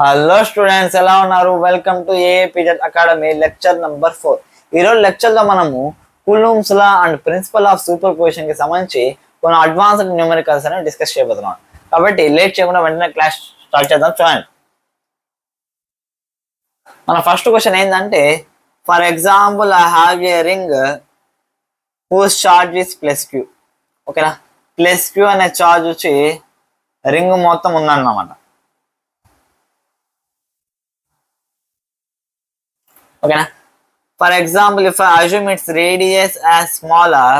Hello students, ఎలా ఉన్నారు? Welcome to APZ academy lecture number 4. ఈరోజు లెక్చర్లో మనము Coulomb's law and principle of superposition కి సంబంధించి కొన్ని అడ్వాన్స్డ్ న్యూమరికల్స్ అనేవి డిస్కస్ చేయబోతున్నాం. కాబట్టి లేట్ చేయకుండా వెంటనే క్లాస్ స్టార్ట్ చేద్దాం. చూడండి, మన ఫస్ట్ క్వశ్చన్ ఏంటంటే, for example I have a ring whose charge is plus queue. ఓకేనా, ప్లస్ క్యూ అనే చార్జ్ వచ్చి రింగ్ మొత్తం ఉందన్నమాట. ఓకేనా, for example if I assume its radius as smaller,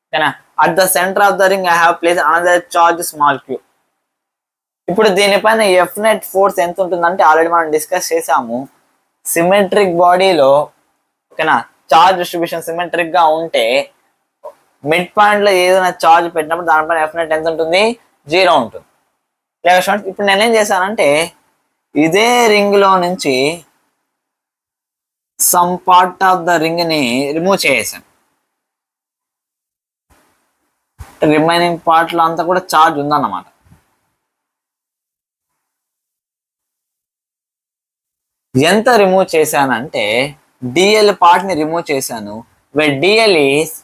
ఓకేనా, at the centre of the ring I have place another charge small Q. ఇప్పుడు దీనిపైన F net force ఎంత ఉంటుందంటే ఆల్రెడీ మనం డిస్కస్ చేసాము. సిమెట్రిక్ బాడీలో, ఓకేనా, చార్జ్ డిస్ట్రిబ్యూషన్ సిమెట్రిక్ గా ఉంటే మిడ్ పాయింట్ లో ఏదైనా చార్జ్ పెట్టినప్పుడు దానిపైన ఎఫ్ నెట్ ఎంత ఉంటుంది? 0 ఉంటుంది. ఇప్పుడు నేనేం చేశానంటే ఇదే రింగ్ లో నుంచి some part of the ring ని రిమూవ్ చేసాను. రిమైనింగ్ పార్ట్ లో అంతా కూడా చార్జ్ ఉందన్నమాట. ఎంత రిమూవ్ చేశానంటే డిఎల్ పార్ట్ ని రిమూవ్ చేశాను. DL is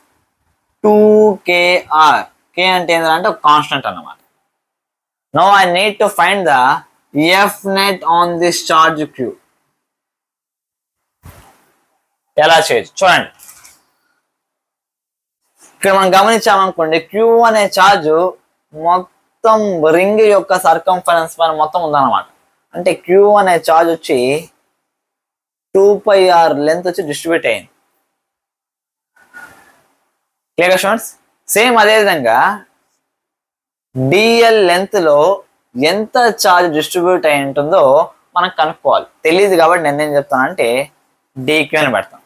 2kr. కే అంటే ఏంటంటే ఒక కాన్స్టెంట్ అన్నమాట. Now I need to find the F net on this charge Q. ఎలా చేయొచ్చు చూడండి. ఇక్కడ మనం గమనించామనుకోండి, క్యూ అనే ఛార్జ్ మొత్తం రింగ్ యొక్క సర్కంఫరెన్స్ పైన మొత్తం ఉందన్నమాట. అంటే క్యూ అనే ఛార్జ్ వచ్చి 2πr లెంత్ వచ్చి డిస్ట్రిబ్యూట్ అయింది. Clear students? సేమ్ అదే విధంగా డిఎల్ లెంత్ లో ఎంత ఛార్జ్ డిస్ట్రిబ్యూట్ అయి ఉంటుందో మనం కనుక్కోవాలి. తెలియదు కాబట్టి నేనేం చెప్తానంటే డిక్యూ అని పెడతాను.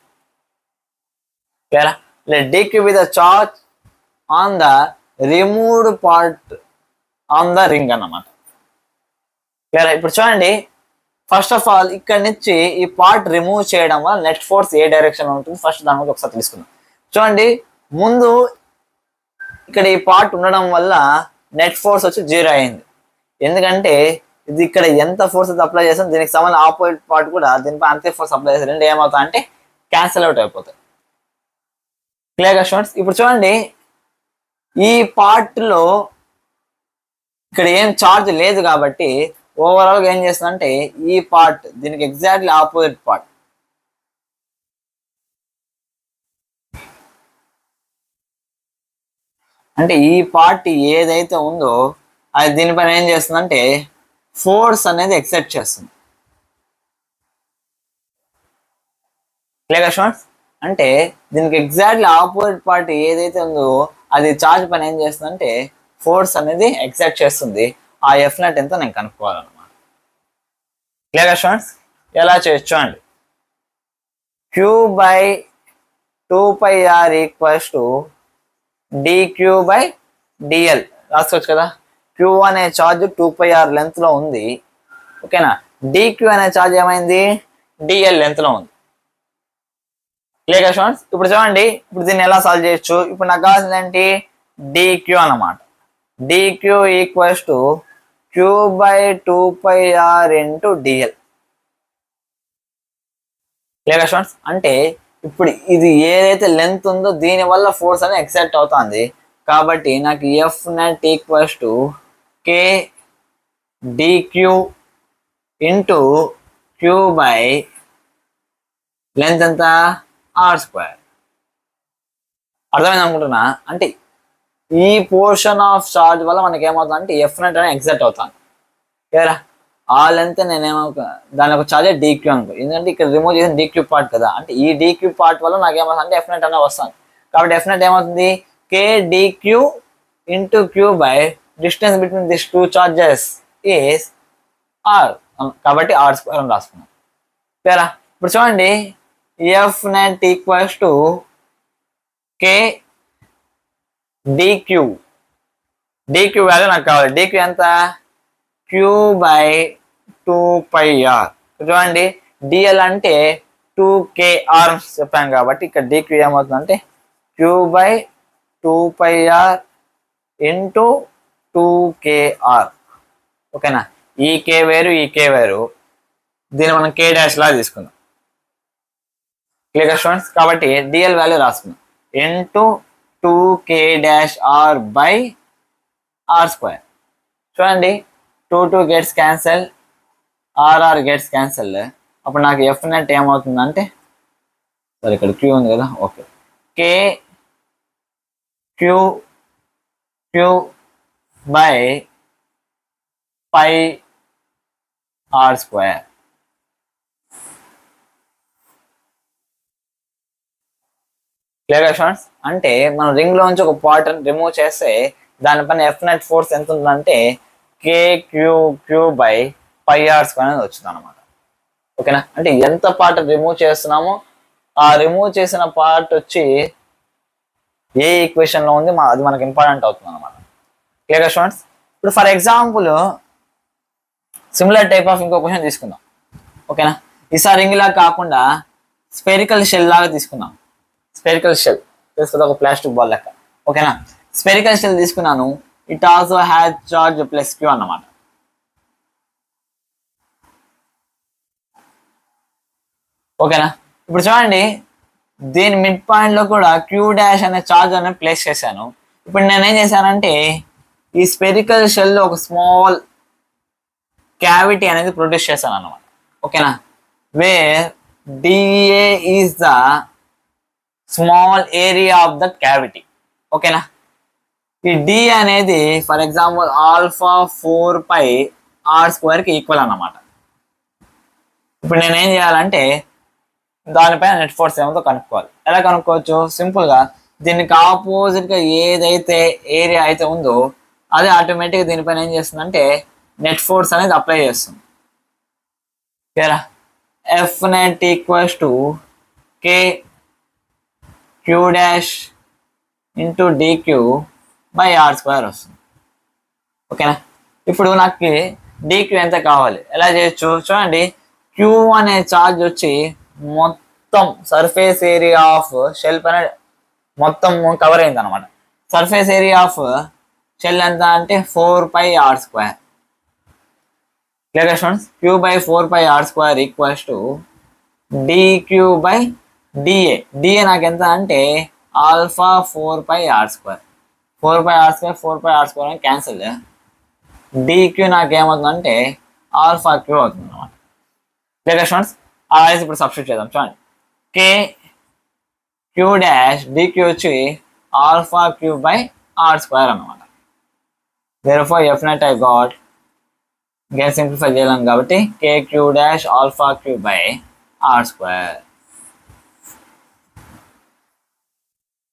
Let dq be the charge on the removed part on the ring అన్నమాట. ఇప్పుడు చూడండి, ఫస్ట్ ఆఫ్ ఆల్ ఇక్కడ నుంచి ఈ పార్ట్ రిమూవ్ చేయడం వల్ల నెట్ ఫోర్స్ ఏ డైరెక్షన్ ఉంటుంది ఫస్ట్ దాని గురించి ఒకసారి తెలుసుకుందాం. చూడండి, ముందు ఇక్కడ ఈ పార్ట్ ఉండడం వల్ల నెట్ ఫోర్స్ వచ్చి 0 అయింది. ఎందుకంటే ఇది ఇక్కడ ఎంత ఫోర్స్ అయితే అప్లై చేస్తాం దీనికి సంబంధించిన ఆపోజిట్ పార్ట్ కూడా దీనిపై అంతే ఫోర్స్ అప్లై చేస్తే రెండు ఏమవుతాయి అంటే క్యాన్సిల్ అవుట్ అయిపోతాయి. క్లియర్ గా స్టూడెంట్స్? ఇప్పుడు చూడండి, ఈ పార్ట్ లో ఇక్కడ ఏం చార్జ్ లేదు కాబట్టి ఓవరాల్ గా ఏం చేస్తుందంటే ఈ పార్ట్ దీనికి ఎగ్జాక్ట్లీ ఆపోజిట్ పార్ట్. అంటే ఈ పార్ట్ ఏదైతే ఉందో అది దీనిపైన ఏం చేస్తుందంటే ఫోర్స్ అనేది ఎక్సెప్ట్ చేస్తుంది. క్లియర్ గా స్టూడెంట్స్? అంటే దీనికి ఎగ్జాక్ట్లీ ఆపోజిట్ పార్ట్ ఏదైతే ఉందో అది చార్జ్ పైన ఏం చేస్తుందంటే ఫోర్స్ అనేది ఎగ్జాక్ట్ చేస్తుంది. ఆ ఎఫ్ నెట్ ఎంతో నేను కనుక్కోవాలన్నమాట. క్లియర్ గా స్టూడెంట్స్? ఎలా చేయొచ్చు అండి, Q by 2πr equals to DQ by DL రాసుకోవచ్చు కదా. క్యూ అనే చార్జ్ 2πr లెంత్ లో ఉంది. ఓకేనా, డిక్యూ అనే చార్జ్ ఏమైంది? డిఎల్ లెంత్ లో ఉంది. క్లియర్ గా స్టూడెంట్స్? ఇప్పుడు చూడండి, ఇప్పుడు దీన్ని ఎలా సాల్వ్ చేయొచ్చు. ఇప్పుడు నాకు కావాల్సింది ఏంటి? డిక్యూ అన్నమాట. DQ equals to Q by 2πr into DL. Clear గా స్టూడెంట్స్? అంటే ఇప్పుడు ఇది ఏదైతే లెంత్ ఉందో దీని వల్ల ఫోర్స్ అనేది ఎక్సెప్ట్ అవుతుంది. కాబట్టి నాకు F net equals to K DQ into Q by length ఎంత? r². అర్థమైంది అనుకుంటున్నా. అంటే ఈ పోర్షన్ ఆఫ్ చార్జ్ వల్ల మనకి ఏమవుతుంది అంటే ఎఫ్ నెట్ అనేది ఎగ్జాక్ట్ అవుతాను. క్లియరా? ఆ లెంత్ నేనేమో దాని ఒక చార్జ్ డిక్యూ అనుకో, ఎందుకంటే ఇక్కడ రిమూవ్ చేసిన డిక్యూ పార్ట్ కదా. అంటే ఈ డిక్యూ పార్ట్ వల్ల నాకు ఏమవుతుంది అంటే ఎఫ్ నెట్ అనేది వస్తాను. కాబట్టి ఎఫ్ నెట్ ఏమవుతుంది? K DQ into Q by distance between this two charges is r. కాబట్టి r² అని రాసుకున్నాం. క్లియరా? ఇప్పుడు చూడండి, F net equals to K D Q. D Q value నాకు కావాలి. డిక్యూ ఎంత? Q by 2πr. చూడండి, డిఎల్ అంటే 2kr చెప్పాను కాబట్టి ఇక్కడ డిక్యూ ఏమవుతుందంటే queue by 2πr into 2kr. ఓకేనా? ఈ కే వేరు ఈ కే వేరు, దీన్ని మనం కే డాష్ లాగా తీసుకుందాం. Clear students? కాబట్టి డిఎల్ వాల్యూ రాసుకుందాం into 2k dash R by are square. చూడండి 2 gets cancel, R gets cancel. అప్పుడు నాకు ఎఫ్ నెట్ ఏమవుతుందంటే, సరే ఇక్కడ క్యూ ఉంది కదా, okay, K Q Q by pi R square. Clear students? అంటే మనం రింగ్ లోంచి ఒక పార్ట్ రిమూవ్ చేస్తే దానిపైన ఎఫ్ నెట్ ఫోర్స్ ఎంత ఉంటుందంటే K Q Q by pi R square అనేది వచ్చింది అనమాట. ఓకేనా? అంటే ఎంత పార్ట్ రిమూవ్ చేస్తున్నామో ఆ రిమూవ్ చేసిన పార్ట్ వచ్చి ఏ ఈక్వేషన్ లో ఉంది అది మనకి ఇంపార్టెంట్ అవుతుంది అనమాట. Clear students? ఇప్పుడు for example similar type of ఇంకో క్వశ్చన్ తీసుకుందాం. ఓకేనా? ఈసారి రింగ్ లాగా కాకుండా స్పెరికల్ షెల్ లాగా తీసుకుందాం. స్పెరికల్ షెల్ తీసుకుందా, ఒక ప్లాస్టిక్ బాల్ లెక్క. ఓకేనా? స్పెరికల్ షెల్ తీసుకున్నాను. It also has charge plus Q అన్నమాట. ఓకేనా? ఇప్పుడు చూడండి, దీని మిడ్ పాయింట్ లో కూడా క్యూ డాష్ అనే చార్జ్ అనేది ప్లేస్ చేశాను. ఇప్పుడు నేను ఏం చేశానంటే ఈ స్పెరికల్ షెల్ లో ఒక స్మాల్ క్యావిటీ అనేది ప్రొడ్యూస్ చేశాను అన్నమాట. ఓకేనా? Where DA is the small area of the cavity. ఓకేనా? ఈ డి అనేది for example alpha 4 pi R square కి ఈక్వల్ అన్నమాట. ఇప్పుడు నేను ఏం చేయాలంటే దానిపైన నెట్ ఫోర్స్ ఏమో కనుక్కోవాలి. ఎలా కనుక్కోవచ్చు? సింపుల్ గా దీనికి ఆపోజిట్ గా ఏదైతే ఏరియా అయితే ఉందో అదే ఆటోమేటిక్ గా దీనిపైన ఏం చేస్తుందంటే నెట్ ఫోర్స్ అనేది అప్లై చేస్తుంది. F net equals to K Q dash into DQ by are square వస్తుంది. ఓకేనా? ఇప్పుడు నాకు డిక్యూ ఎంత కావాలి, ఎలా చేయొచ్చు? చూడండి, క్యూ అనే ఛార్జ్ వచ్చి మొత్తం సర్ఫేస్ ఏరియా ఆఫ్ షెల్ పైన మొత్తం కవర్ అయింది అనమాట. సర్ఫేస్ ఏరియా ఆఫ్ షెల్ ఎంత అంటే 4 pi R square. Clear students? Q by 4 pi R square equals to DQ by D A. D A నాకు ఎంత అంటే alpha 4 pi R square. 4 pi R square 4 pi R square అని cancel. D Q నాకు ఏమవుతుందంటే alpha Q అవుతుంది అనమాట. Clear students? అలాగే ఇప్పుడు సబ్స్టిట్యూట్ చేద్దాం. చూడండి, కే క్యూ డాష్ డిక్యూ వచ్చి alpha Q by are square అనమాట. therefore F net I got ఇంకా సింప్లిఫై చేయలేం కాబట్టి K Q dash alpha Q by are square.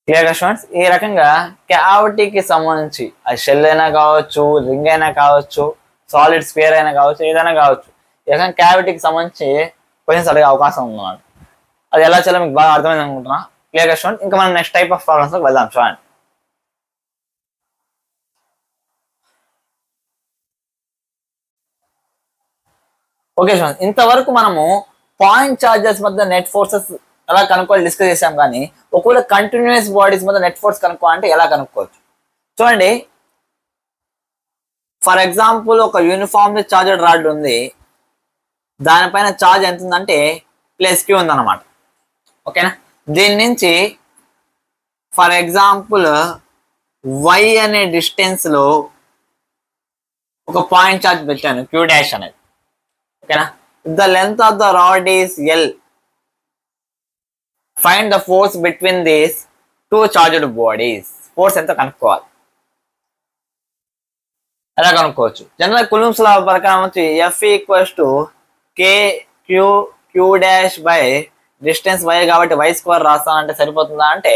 Clear students? ఈ రకంగా క్యావిటీకి సంబంధించి అది షెల్ అయినా కావచ్చు, రింగ్ అయినా కావచ్చు, సాలిడ్ స్పియర్ అయినా కావచ్చు, ఏదైనా కావచ్చు, ఈ రకంగా క్యావిటీకి సంబంధించి క్వశ్చన్స్ అడిగే అవకాశం ఉందన్నమాట. అది ఎలా చేయాలో మీకు బాగా అర్థమైంది అనుకుంటున్నా. Clear student? ఇంకా మనం నెక్స్ట్ టైప్ ఆఫ్ ప్రాబ్లమ్స్ లోకి వెళ్దాం. చూడండి, ఓకే స్టూడెంట్, ఇంతవరకు మనము పాయింట్ చార్జెస్ మధ్య నెట్ ఫోర్సెస్ ఎలా కనుక్కోవాలి డిస్కస్ చేసాం. కానీ ఒకవేళ కంటిన్యూస్ బాడీస్ మధ్య నెట్ ఫోర్స్ కనుక్కోవాలంటే ఎలా కనుక్కోవచ్చు? చూడండి, ఫర్ ఎగ్జాంపుల్ ఒక యూనిఫామ్లీ చార్జెడ్ రాడ్ ఉంది, దానిపైన ఛార్జ్ ఎంత ఉందంటే ప్లస్ క్యూ ఉందన్నమాట. ఓకేనా? దీని నుంచి ఫర్ ఎగ్జాంపుల్ వై అనే డిస్టెన్స్ లో ఒక పాయింట్ ఛార్జ్ పెట్టాను, క్యూ డాష్ అనేది. ఓకేనా? The length of the rod is L. Find the force between these two charged bodies. Force ఎంత కనుక్కోవాలి. ఎలా కనుక్కోవచ్చు? జనరల్ కులుంబ్స్ లా ప్రకారం వచ్చి F equals to K Q Q dash by distance Y కాబట్టి Y square రాస్తానంటే సరిపోతుందా అంటే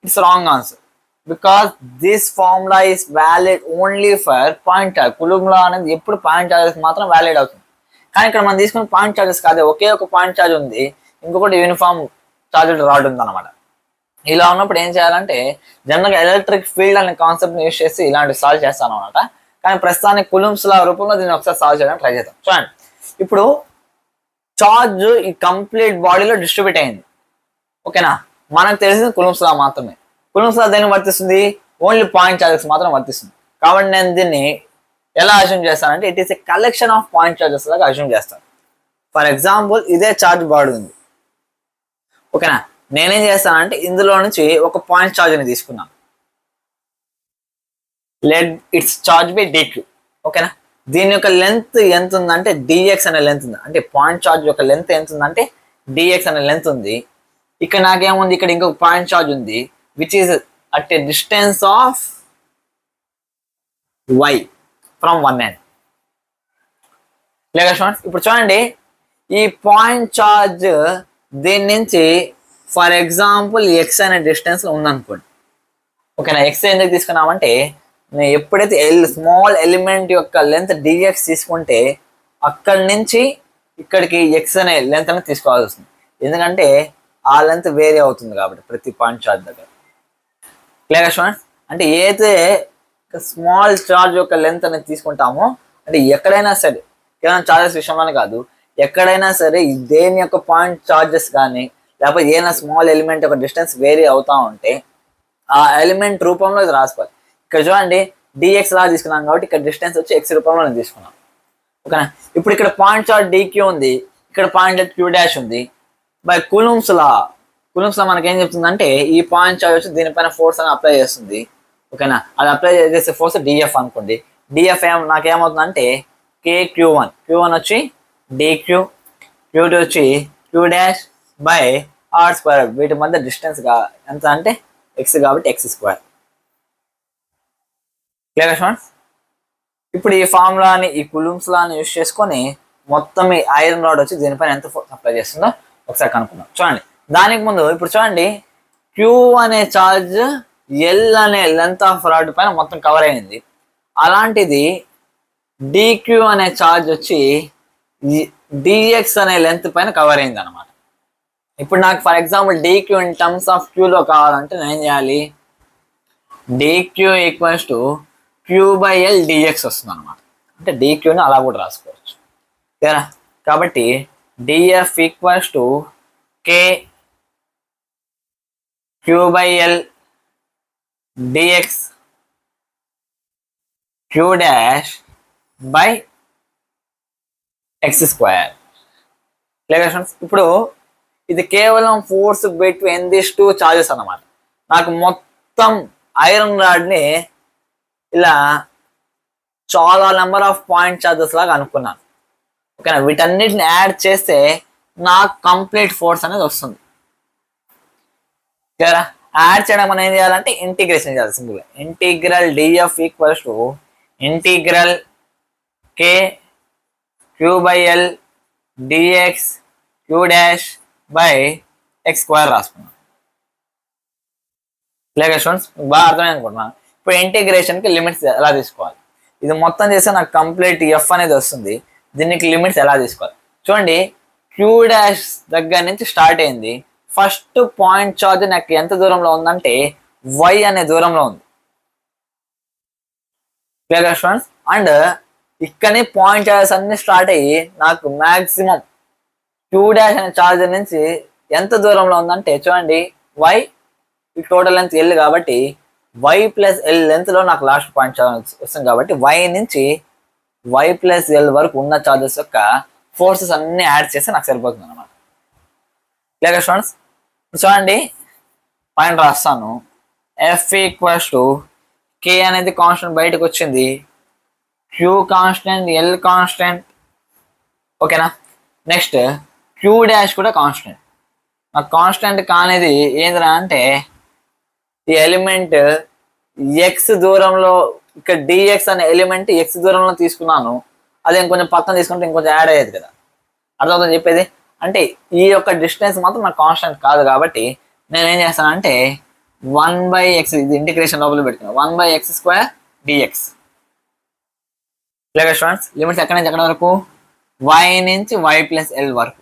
it's wrong answer. Because this formula is valid only for point charge. కులుంబ్ లా అనేది ఎప్పుడు పాయింట్ చార్జెస్ మాత్రం వ్యాలిడ్ అవుతుంది. కానీ ఇక్కడ మనం తీసుకున్న పాయింట్ చార్జెస్ కాదే, ఒకే ఒక పాయింట్ చార్జ్ ఉంది, ఇంకొకటి యూనిఫామ్ చార్జెడ్ రాడ్ ఉంది అనమాట. ఇలా ఉన్నప్పుడు ఏం చేయాలంటే జనరల్గా ఎలక్ట్రిక్ ఫీల్డ్ అనే కాన్సెప్ట్ యూజ్ చేసి ఇలాంటి సాల్వ్ చేస్తాను అనమాట. కానీ ప్రస్తుతానికి కులుంబ్స్ లా రూపంలో దీన్ని ఒకసారి సాల్వ్ చేయడానికి ట్రై చేద్దాం. చూడండి, ఇప్పుడు చార్జ్ ఈ కంప్లీట్ బాడీలో డిస్ట్రిబ్యూట్ అయింది. ఓకేనా? మనకు తెలిసింది కులుంబ్స్ లా మాత్రమే. కులుంబ్స్ లా దేనికి వర్తిస్తుంది? ఓన్లీ పాయింట్ చార్జెస్ మాత్రం వర్తిస్తుంది. కాబట్టి నేను దీన్ని ఎలా అజ్యూమ్ చేస్తానంటే it is a collection of point charges లాగా అజ్యూమ్ చేస్తాను. ఫర్ ఎగ్జాంపుల్ ఇదే చార్జ్ బాడీ ఉంది, ఓకేనా. నేనేం చేస్తానంటే ఇందులో నుంచి ఒక పాయింట్ చార్జ్ని తీసుకున్నాను, let it's charge by dq, ఓకేనా. దీని యొక్క లెంత్ ఎంత ఉందంటే dx అనే లెంత్ ఉంది, అంటే పాయింట్ చార్జ్ యొక్క లెంత్ ఎంత ఉందంటే dx అనే లెంత్ ఉంది. ఇక్కడ నాకేముంది, ఇక్కడ ఇంకొక పాయింట్ చార్జ్ ఉంది which is at a distance of y from 1 end. లేక స్టూడెంట్స్ ఇప్పుడు చూడండి, ఈ పాయింట్ చార్జ్ దీని నుంచి ఫర్ ఎగ్జాంపుల్ x అనే డిస్టెన్స్ లో ఉందనుకోండి, ఓకేనా. x ఎందుకు తీసుకున్నామంటే నేను ఎప్పుడైతే స్మాల్ ఎలిమెంట్ యొక్క లెంత్ dx తీసుకుంటే అక్కడి నుంచి ఇక్కడికి x అనే లెంత్ అనేది తీసుకోవాల్సి వస్తుంది, ఎందుకంటే ఆ లెంత్ వేరీ అవుతుంది కాబట్టి ప్రతి పాయింట్ చార్జ్ దగ్గర. క్లియర్ స్టూడెంట్స్, అంటే ఏదైతే స్మాల్ చార్జ్ యొక్క లెంత్ అనేది తీసుకుంటామో, అంటే ఎక్కడైనా సరే కేవలం చార్జెస్ విషయంలోనే కాదు, ఎక్కడైనా సరే దేని యొక్క పాయింట్ చార్జెస్ కానీ లేకపోతే ఏదైనా స్మాల్ ఎలిమెంట్ యొక్క డిస్టెన్స్ వేరీ అవుతా ఉంటే ఆ ఎలిమెంట్ రూపంలో ఇది రాసుకోవాలి. ఇక్కడ చూడండి dx లా తీసుకున్నాం కాబట్టి ఇక్కడ డిస్టెన్స్ వచ్చి x రూపంలో నేను తీసుకున్నాను, ఓకేనా. ఇప్పుడు ఇక్కడ పాయింట్ చార్జ్ dq ఉంది, ఇక్కడ పాయింట్ చార్జ్ q డాష్ ఉంది. బై కూలుంబ్స్ లా మనకి ఏం చెప్తుందంటే ఈ పాయింట్ చార్జ్ వచ్చి దీనిపైన ఫోర్స్ అని అప్లై చేస్తుంది, ఓకేనా. అది అప్లై చేసే ఫోర్స్ df అనుకోండి. df నాకేమవుతుందంటే kq1, q1 వచ్చి dq, q2 వచ్చి q dash by r square. వీటి మధ్య డిస్టెన్స్ ఎంత అంటే x కాబట్టి x స్క్వేర్. క్లియర్ స్టూడెంట్స్, ఇప్పుడు ఈ ఫార్ములాని ఈ కూలుంబ్స్ లాని యూస్ చేసుకొని మొత్తం ఈ ఐరన్ రాడ్ వచ్చి దీనిపైన ఎంత ఫోర్స్ అప్లై చేస్తుందో ఒకసారి కనుక్కుందాం. చూడండి, దానికి ముందు ఇప్పుడు చూడండి Q అనే ఛార్జ్ L అనే లెంత్ ఆఫ్ రాడ్ పైన మొత్తం కవర్ అయింది. అలాంటిది dq అనే ఛార్జ్ వచ్చి dx అనే లెంత్ పైన కవర్ అయింది అనమాట. ఇప్పుడు నాకు for example dq in terms of క్యూలో కావాలంటే నేను ఏం చేయాలి, dq equals to q/L dx వస్తుంది అనమాట. అంటే dqని అలా కూడా రాసుకోవచ్చు, ఓకేనా. కాబట్టి df equals to k q/L dx q dash by x square. ఇప్పుడు ఇది కేవలం force between this two charges అన్నమాట. నాకు మొత్తం ఐరన్ రాడ్ని ఇలా చాలా నెంబర్ ఆఫ్ పాయింట్ చార్జెస్ లాగా అనుకున్నాను, ఓకేనా. వీటన్నిటిని యాడ్ చేస్తే నాకు కంప్లీట్ ఫోర్స్ అనేది వస్తుంది, ఓకేనా. యాడ్ చేయడం మనం ఏం చేయాలంటే ఇంటిగ్రేషన్ చేయాలి సింపుల్గా. Integral df equals to integral k q/L dx q dash by x square రాసుకున్నాం. క్లియర్ స్టూడెంట్స్, బాగా అర్థమైంది అనుకుంటున్నాను. ఇప్పుడు ఇంటిగ్రేషన్కి లిమిట్స్ ఎలా తీసుకోవాలి, ఇది మొత్తం చేస్తే నాకు కంప్లీట్ ఎఫ్ అనేది వస్తుంది. దీనికి లిమిట్స్ ఎలా తీసుకోవాలి చూడండి. క్యూ డాష్ దగ్గర నుంచి స్టార్ట్ అయింది. ఫస్ట్ పాయింట్ చార్జ్ నాకు ఎంత దూరంలో ఉందంటే y అనే దూరంలో ఉంది, క్లియర్ స్టూడెంట్స్. అండ్ ఇక్కడనే పాయింట్ చార్జెస్ అన్ని స్టార్ట్ అయ్యి నాకు మ్యాక్సిమం క్యూ డాష్ అనే చార్జర్ నుంచి ఎంత దూరంలో ఉందంటే చూడండి y, ఈ టోటల్ లెంత్ L కాబట్టి y ప్లస్ L లెంత్ లో నాకు లాస్ట్ పాయింట్ చార్జ్ వస్తుంది. కాబట్టి y నుంచి y ప్లస్ L వరకు ఉన్న చార్జెస్ యొక్క ఫోర్సెస్ అన్ని యాడ్ చేస్తే నాకు సరిపోతుంది అనమాట. క్లియర్ స్టూడెంట్స్, చూడండి పాయింట్ రాస్తాను. F ఈక్వల్స్ టు K అనేది కాన్స్టెంట్ బయటకు వచ్చింది, Q కాన్స్టెంట్, L కాన్స్టెంట్, ఓకేనా. నెక్స్ట్ Q డాష్ కూడా కాన్స్టెంట్. నాకు కాన్స్టెంట్ కానిది ఏంద్రా అంటే ఈ ఎలిమెంట్ x దూరంలో, ఇక్కడ dx అనే ఎలిమెంట్ x దూరంలో తీసుకున్నాను, అదే ఇంకొంచెం పక్కన తీసుకుంటే ఇంకొంచెం యాడ్ అయ్యేది కదా, అర్థమవుతుంది చెప్పేది. అంటే ఈ యొక్క డిస్టెన్స్ మాత్రం నాకు కాన్స్టెంట్ కాదు కాబట్టి నేను ఏం చేస్తానంటే 1/x, ఇది ఇంటిగ్రేషన్ లోపల పెట్టుకున్నాను, 1/x square dx. Clear students, limits ఎక్కడి నుంచి ఎక్కడ వరకు, y నుంచి y ప్లస్ L వరకు.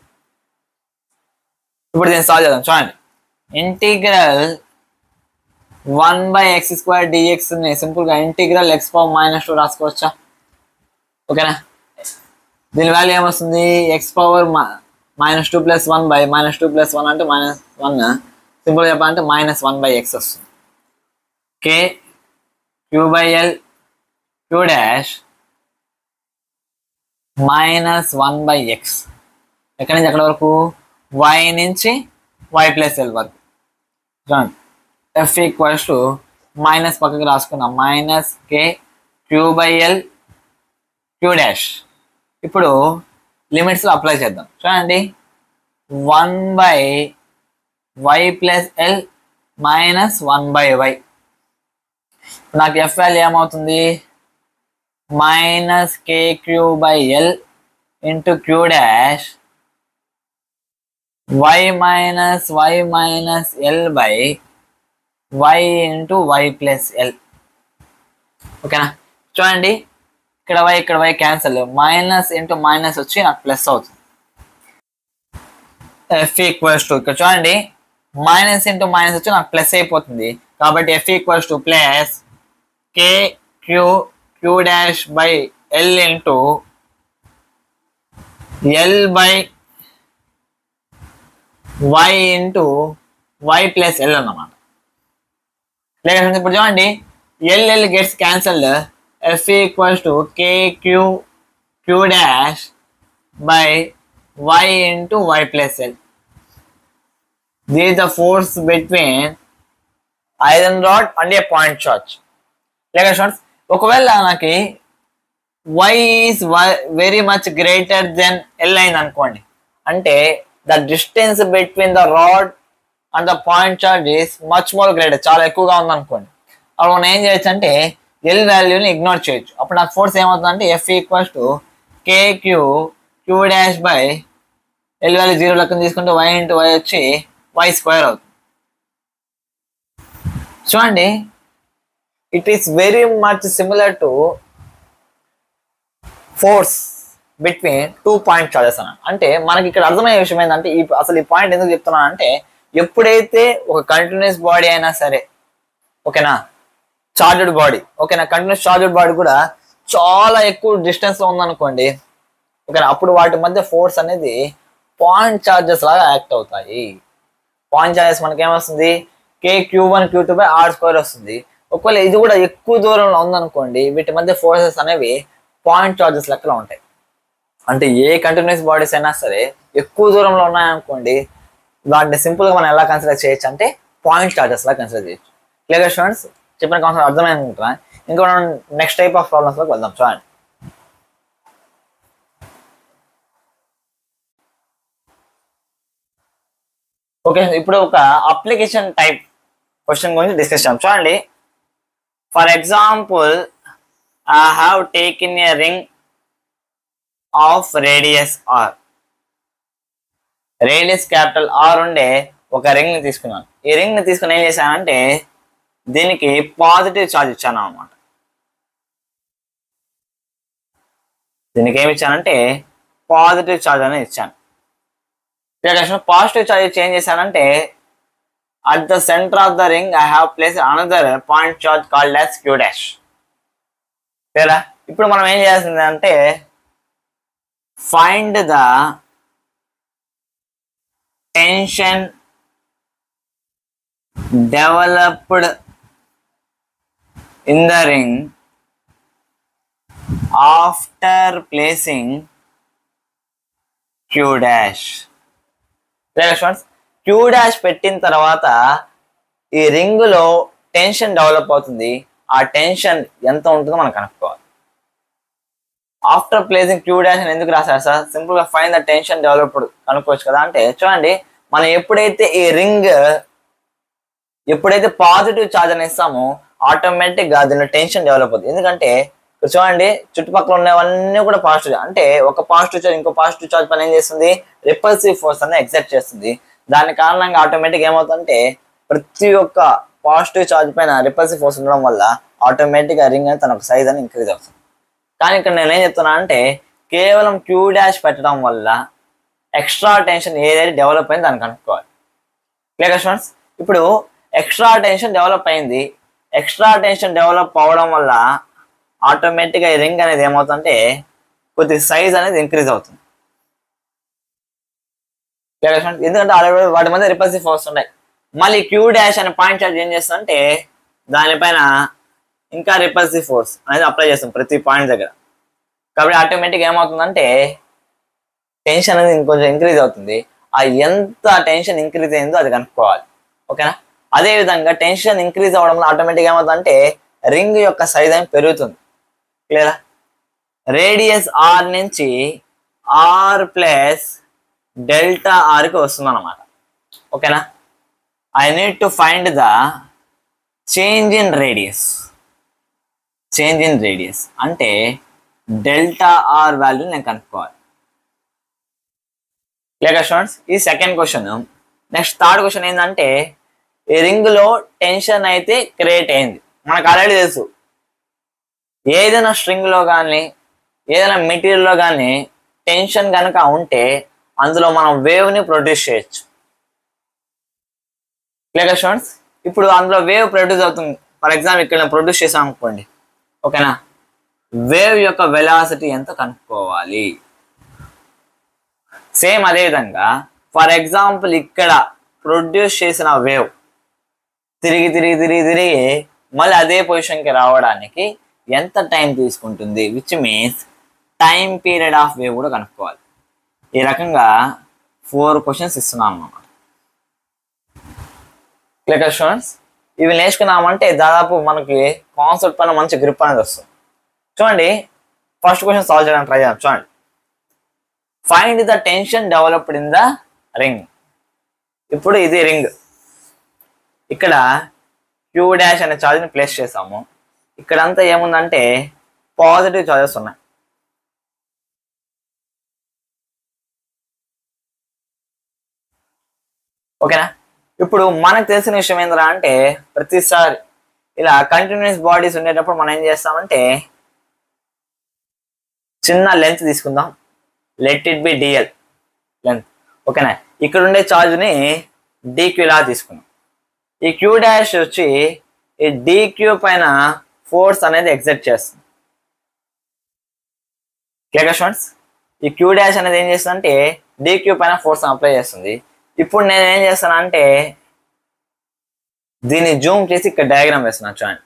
ఇప్పుడు దీన్ని సాల్వ్ చేద్దాం. చూడండి, ఇంటిగ్రల్ 1/x స్క్వేర్ dx ని సింపుల్ గా ఇంటిగ్రల్ x⁻² రాసుకోవచ్చా, ఓకేనా. దీని వాల్యూ ఏమొస్తుంది, x⁻² ప్లస్ 1/-2 ప్లస్ 1 అంటే -1, సింపుల్ చెప్పాలంటే -1/x వస్తుంది. k q/L q dash -1/x. ఎక్కడి నుంచి ఎక్కడి వరకు? y నుంచి y ప్లస్ ఎల్ వరకు. చూడండి ఎఫ్ ఈక్వల్స్ టు మైనస్ పక్కకి రాసుకున్నాం, -k/q/l q'. ఇప్పుడు లిమిట్స్లో అప్లై చేద్దాం. చూడండి 1/y ప్లస్ ఎల్ -1/y. నాకు ఎఫ్ వాల్యూ ఏమవుతుంది? -kq/l into q', y minus l by y into y plus L. ఓకేనా? చూడండి ఇక్కడ y cancel, minus into minus వచ్చి నాకు ప్లస్ అవుతుంది. ఎఫ్ ఈక్వల్స్ టు ఇక్కడ చూడండి మైనస్ ఇంటూ మైనస్ వచ్చి నాకు ప్లస్ అయిపోతుంది. కాబట్టి F equals to plus q' by L into L by y into y plus L అన్నమాట. లేక ఇప్పుడు చూడండి L gets cancelled, F equals to q' by y into y plus L. This is the force between iron rod and a point charge. లేక students ఒకవేళ నాకు y is very much greater than l అయింది అనుకోండి, అంటే the distance between the rod and the point charge is much more greater, చాలా ఎక్కువగా ఉంది అనుకోండి. అప్పుడు మనం ఏం చేయొచ్చు అంటే ఎల్ వాల్యూని ఇగ్నోర్ చేయొచ్చు. అప్పుడు నాకు ఫోర్స్ ఏమవుతుందంటే F equals to q' by L value 0 లెక్కన తీసుకుంటే y ఇంటూ y వచ్చి y² అవుతుంది. చూడండి it is very much similar to force between 2 point charges అన్న. అంటే మనకి ఇక్కడ అర్థమయ్యే విషయం ఏంటంటే అసలు ఈ పాయింట్ ఎందుకు చెప్తున్నాను అంటే ఎప్పుడైతే ఒక కంటిన్యూస్ బాడీ అయినా సరే, ఓకేనా, చార్జ్డ్ బాడీ, ఓకేనా, కంటిన్యూస్ చార్జ్డ్ బాడీ కూడా చాలా ఎక్కువ డిస్టెన్స్ లో ఉందనుకోండి, ఓకేనా, అప్పుడు వాటి మధ్య ఫోర్స్ అనేది పాయింట్ చార్జెస్ లాగా యాక్ట్ అవుతాయి. పాయింట్ చార్జెస్ మనకి ఏమొస్తుంది? kq1 q2 బై r² వస్తుంది. ఒకవేళ ఇది కూడా ఎక్కువ దూరంలో ఉందనుకోండి, వీటి మధ్య ఫోర్సెస్ అనేవి పాయింట్ చార్జెస్ లెక్కలో ఉంటాయి. అంటే ఏ కంటిన్యూస్ బాడీస్ అయినా సరే ఎక్కువ దూరంలో ఉన్నాయనుకోండి, వాటిని సింపుల్ గా మనం ఎలా కన్సిడర్ చేయొచ్చు అంటే పాయింట్ చార్జెస్ లా కన్సిడర్ చేయొచ్చు. Clear students? చెప్పిన కాన్సెప్ట్ అర్థమైందా? ఇంకా మనం నెక్స్ట్ టైప్ ఆఫ్ ప్రాబ్లమ్స్ లోకి వెళ్దాం. చూడండి ఓకే, ఇప్పుడు ఒక అప్లికేషన్ టైప్ క్వశ్చన్ గురించి డిస్కస్ చేద్దాం. చూడండి, for example I have taken a ring of radius R. Radius capital R ఉండే ఒక రింగ్ ని తీసుకున్నాను. ఈ రింగ్ ని తీసుకుని ఏం చేశానంటే దీనికి పాజిటివ్ ఛార్జ్ ఇచ్చాను అనమాట. దీనికి ఏమి ఇచ్చానంటే పాజిటివ్ ఛార్జ్ అనేది ఇచ్చాను. పాజిటివ్ ఛార్జ్ చేంజ్ చేశానంటే at the centre of the ring I have place another point charge called as q'. లేదా ఇప్పుడు మనం ఏం చేయాల్సింది అంటే find the tension developed in the ring after placing q'. q' పెట్టిన తర్వాత ఈ రింగ్ లో టెన్షన్ డెవలప్ అవుతుంది. ఆ టెన్షన్ ఎంత ఉంటుందో మనం కనుక్కోవాలి. ఆఫ్టర్ ప్లేసింగ్ q' అని ఎందుకు రాశారు సార్? సింపుల్ గా ఫైండ్ ద టెన్షన్ డెవలప్డ్ కనుక్కోవచ్చు కదా. అంటే చూడండి, మనం ఎప్పుడైతే ఈ రింగ్ పాజిటివ్ ఛార్జ్ అని ఇస్తామో ఆటోమేటిక్ గా దీనిలో టెన్షన్ డెవలప్ అవుతుంది. ఎందుకంటే చూడండి చుట్టుపక్కల ఉన్నవన్నీ కూడా పాజిటివ్, అంటే ఒక పాజిటివ్ ఛార్జ్ ఇంకో పాజిటివ్ ఛార్జ్ పని ఏం చేస్తుంది? రిపల్సివ్ ఫోర్స్ అనేది ఎగ్జర్ట్ చేస్తుంది. దాని కారణంగా ఆటోమేటిక్ ఏమవుతుందంటే ప్రతి ఒక్క పాజిటివ్ ఛార్జ్ పైన రిపల్సివ్ ఫోర్స్ ఉండడం వల్ల ఆటోమేటిక్ గా రింగ్ అనేది తన సైజ్ అని ఇంక్రీజ్ అవుతుంది. కానీ ఇక్కడ నేను ఏం చెప్తున్నా అంటే కేవలం q' పెట్టడం వల్ల ఎక్స్ట్రా టెన్షన్ ఏదైతే డెవలప్ అయింది దాన్ని కనుక్కోవాలి. Clear students? ఇప్పుడు ఎక్స్ట్రా టెన్షన్ డెవలప్ అయింది. ఎక్స్ట్రా టెన్షన్ డెవలప్ అవడం వల్ల ఆటోమేటిక్గా ఈ రింగ్ అనేది ఏమవుతుందంటే కొద్ది సైజ్ అనేది ఇంక్రీజ్ అవుతుంది. ఎందుకంటే ఆల్రెడీ వాటి మధ్య రిపల్సివ్ ఫోర్స్ ఉన్నాయి. మళ్ళీ q' అనే పాయింట్ చార్జ్ ఏం చేస్తుందంటే దానిపైన ఇంకా రిపల్సివ్ ఫోర్స్ అనేది అప్లై చేస్తాం ప్రతి పాయింట్ దగ్గర. కాబట్టి ఆటోమేటిక్గా ఏమవుతుందంటే టెన్షన్ అనేది ఇంకొంచెం ఇంక్రీజ్ అవుతుంది. ఆ ఎంత టెన్షన్ ఇంక్రీజ్ అయిందో అది కనుక్కోవాలి. ఓకేనా? అదే విధంగా టెన్షన్ ఇంక్రీజ్ అవడంలో ఆటోమేటిక్గా ఏమవుతుందంటే రింగ్ యొక్క సైజ్ అనేది పెరుగుతుంది. క్లియరా? రేడియస్ ఆర్ నుంచి ఆర్ ప్లస్ డెల్టా ఆర్కి వస్తుంది అనమాట. ఓకేనా? I need to find the change in radius. Change in radius అంటే డెల్టా ఆర్ వాల్యూ నేను కనుక్కోవాలి. లేక స్టూడెంట్స్, ఈ second question. Next third question ఏంటంటే ఈ రింగ్ లో టెన్షన్ అయితే క్రియేట్ అయింది. మనకు ఆల్రెడీ తెలుసు ఏదైనా స్ట్రింగ్ లో కానీ ఏదైనా మెటీరియల్ లో కానీ టెన్షన్ కనుక ఉంటే అందులో మనం వేవ్ ని ప్రొడ్యూస్ చేయొచ్చు. లేక స్టూడెంట్స్, ఇప్పుడు అందులో వేవ్ ప్రొడ్యూస్ అవుతుంది. ఫర్ ఎగ్జాంపుల్ ఇక్కడ నేను ప్రొడ్యూస్ చేసాం అనుకోండి. ఓకేనా? వేవ్ యొక్క వెలాసిటీ ఎంత కనుక్కోవాలి. సేమ్ అదే విధంగా ఫర్ ఎగ్జాంపుల్ ఇక్కడ ప్రొడ్యూస్ చేసిన వేవ్ తిరిగి తిరిగి తిరిగి తిరిగి మళ్ళీ అదే పొజిషన్కి రావడానికి ఎంత టైం తీసుకుంటుంది, which means time period of wave కూడా కనుక్కోవాలి. ఈ రకంగా 4 క్వశ్చన్స్ ఇస్తున్నాను అన్నమాట. క్లియర్ స్టూడెంట్స్, ఇవి నేర్చుకున్నామంటే దాదాపు మనకి కాన్సెప్ట్ పైన మంచి గ్రిప్ అనేది వస్తుంది. చూడండి, ఫస్ట్ క్వశ్చన్ సాల్వ్ చేయడానికి ట్రై చేద్దాం. చూడండి, find the tension developed in the ring. ఇప్పుడు ఇది రింగ్. ఇక్కడ క్యూ డాష్ అనే ఛార్జ్ని ప్లేస్ చేసాము. ఇక్కడంతా ఏముందంటే పాజిటివ్ ఛార్జెస్ ఉన్నాయి. ఓకేనా? ఇప్పుడు మనకు తెలిసిన విషయం ఏంటంటే అంటే ప్రతిసారి ఇలా కంటిన్యూస్ బాడీస్ ఉండేటప్పుడు మనం ఏం చేస్తామంటే చిన్న లెంత్ తీసుకుందాం. Let it be DL length. ఓకేనా? ఇక్కడ ఉండే ఛార్జ్ని డిక్యూ లా తీసుకున్నాం. ఈ క్యూ డాష్ వచ్చి ఈ డిక్యూ పైన ఫోర్స్ అనేది ఎగ్జర్ట్ చేస్తుంది. క్లియర్ స్టూడెంట్స్, ఈ క్యూ డాష్ అనేది ఏం చేస్తుందంటే డిక్యూ పైన ఫోర్స్ అప్లై చేస్తుంది. ఇప్పుడు నేను ఏం చేస్తానంటే దీన్ని జూమ్ చేసి ఇక్కడ డయాగ్రామ్ వేస్తున్నాను. చూడండి,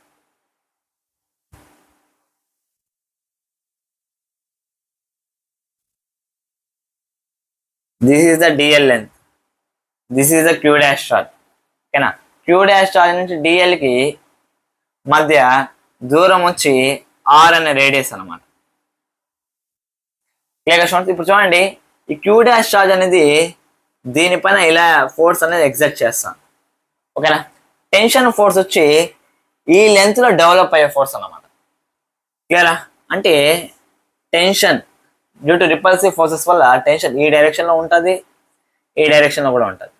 this is the DL length, this is the Q dash charge. ఓకేనా? క్యూ డాష్ ఛార్జ్ నుంచి డిఎల్కి మధ్య దూరం వచ్చి ఆర్ అనే రేడియస్ అనమాట. క్లియర్ స్టూడెంట్స్, ఇప్పుడు చూడండి, ఈ క్యూ డాష్ ఛార్జ్ అనేది దీనిపైన ఇలా ఫోర్స్ అనేది ఎగ్జర్ట్ చేస్తాను. ఓకేనా? టెన్షన్ ఫోర్స్ వచ్చి ఈ లెంత్ లో డెవలప్ అయ్యే ఫోర్స్ అన్నమాట. క్లియరా? అంటే tension due to repulsive forces వల్ల టెన్షన్ ఈ డైరెక్షన్ లో ఉంటుంది, ఈ డైరెక్షన్ లో కూడా ఉంటుంది.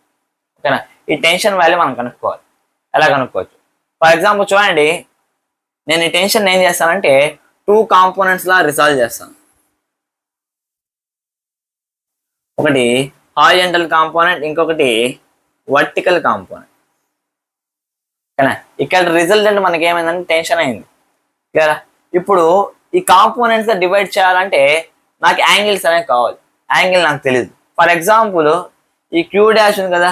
ఓకేనా? ఈ టెన్షన్ వాల్యూ మనం కనుక్కోవాలి. ఎలా కనుక్కోవచ్చు? ఫర్ ఎగ్జాంపుల్ చూడండి, నేను ఈ టెన్షన్ ఏం చేస్తానంటే 2 కాంపోనెంట్స్ లా రిసాల్వ్ చేస్తాను. ఒకటి హారిజాంటల్ కాంపోనెంట్, ఇంకొకటి వర్టికల్ కాంపోనెంట్. ఓకేనా? ఇక్కడ రిజల్టెంట్ మనకి ఏమైందంటే టెన్షన్ అయింది. క్లియరా? ఇప్పుడు ఈ కాంపోనెంట్స్ డివైడ్ చేయాలంటే నాకు యాంగిల్స్ అనేవి కావాలి. యాంగిల్ నాకు తెలియదు. ఫర్ ఎగ్జాంపుల్ ఈ క్యూ డాష్ ఉంది కదా,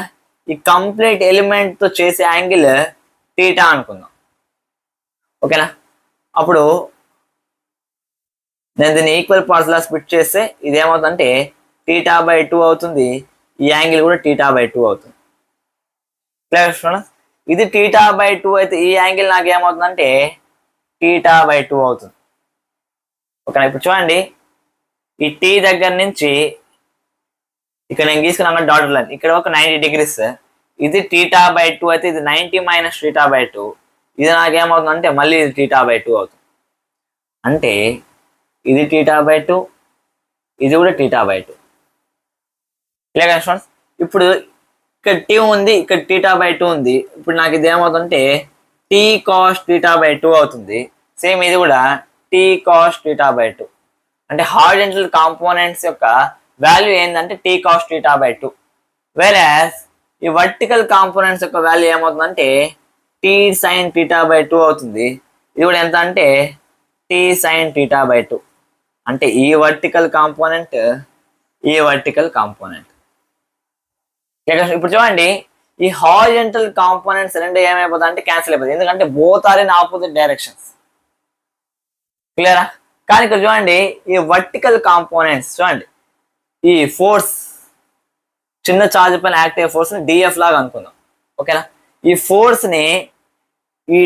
ఈ కంప్లీట్ ఎలిమెంట్ తో చేసే యాంగిల్ థీటా అనుకుందాం. ఓకేనా? అప్పుడు నేను దీన్ని ఈక్వల్ పార్ట్స్ లా స్ప్లిట్ చేస్తే ఇది ఏమవుతుందంటే θ/2 అవుతుంది. ఈ యాంగిల్ కూడా θ/2 అవుతుంది. క్లియర్? ఇది θ/2 అయితే ఈ యాంగిల్ నాకు ఏమవుతుందంటే θ/2 అవుతుంది. ఓకేనా? ఇప్పుడు చూడండి, ఈ టీ దగ్గర నుంచి ఇక్కడ నేను గీసుకున్నాను డాటర్ లైన్, ఇక్కడ ఒక 90 degrees. ఇది θ/2 అయితే ఇది 90 - θ/2. ఇది నాకేమవుతుందంటే మళ్ళీ ఇది θ/2 అవుతుంది. అంటే ఇది θ/2, ఇది కూడా θ/2. Clear students? ఇప్పుడు ఇక్కడ టీ ఉంది, ఇక్కడ θ/2 ఉంది. ఇప్పుడు నాకు ఇది ఏమవుతుందంటే t cos θ/2 అవుతుంది. సేమ్ ఇది కూడా t cos θ/2. అంటే హారిజాంటల్ కాంపోనెంట్స్ యొక్క వాల్యూ ఏంటంటే t cos θ/2. వేరస్ ఈ వర్టికల్ కాంపోనెంట్స్ యొక్క వాల్యూ ఏమవుతుందంటే t sin θ/2 అవుతుంది. ఇది కూడా ఎంత అంటే t sin θ/2. అంటే ఈ వర్టికల్ కాంపోనెంట్, ఈ వర్టికల్ కాంపోనెంట్. ఇప్పుడు చూడండి, ఈ హారిజాంటల్ కాంపోనెంట్స్ రెండు ఏమైపోతాయి అంటే క్యాన్సిల్ అయిపోతాయి. ఎందుకంటే both are in opposite directions. క్లియరా? కానీ ఇక్కడ చూడండి ఈ వర్టికల్ కాంపోనెంట్స్ చూడండి, ఈ ఫోర్స్ చిన్న చార్జ్ పైన యాక్ట్ అయ్యే ఫోర్స్ ని డిఎఫ్ లాగా అనుకుందాం. ఓకేనా, ఈ ఫోర్స్ ని ఈ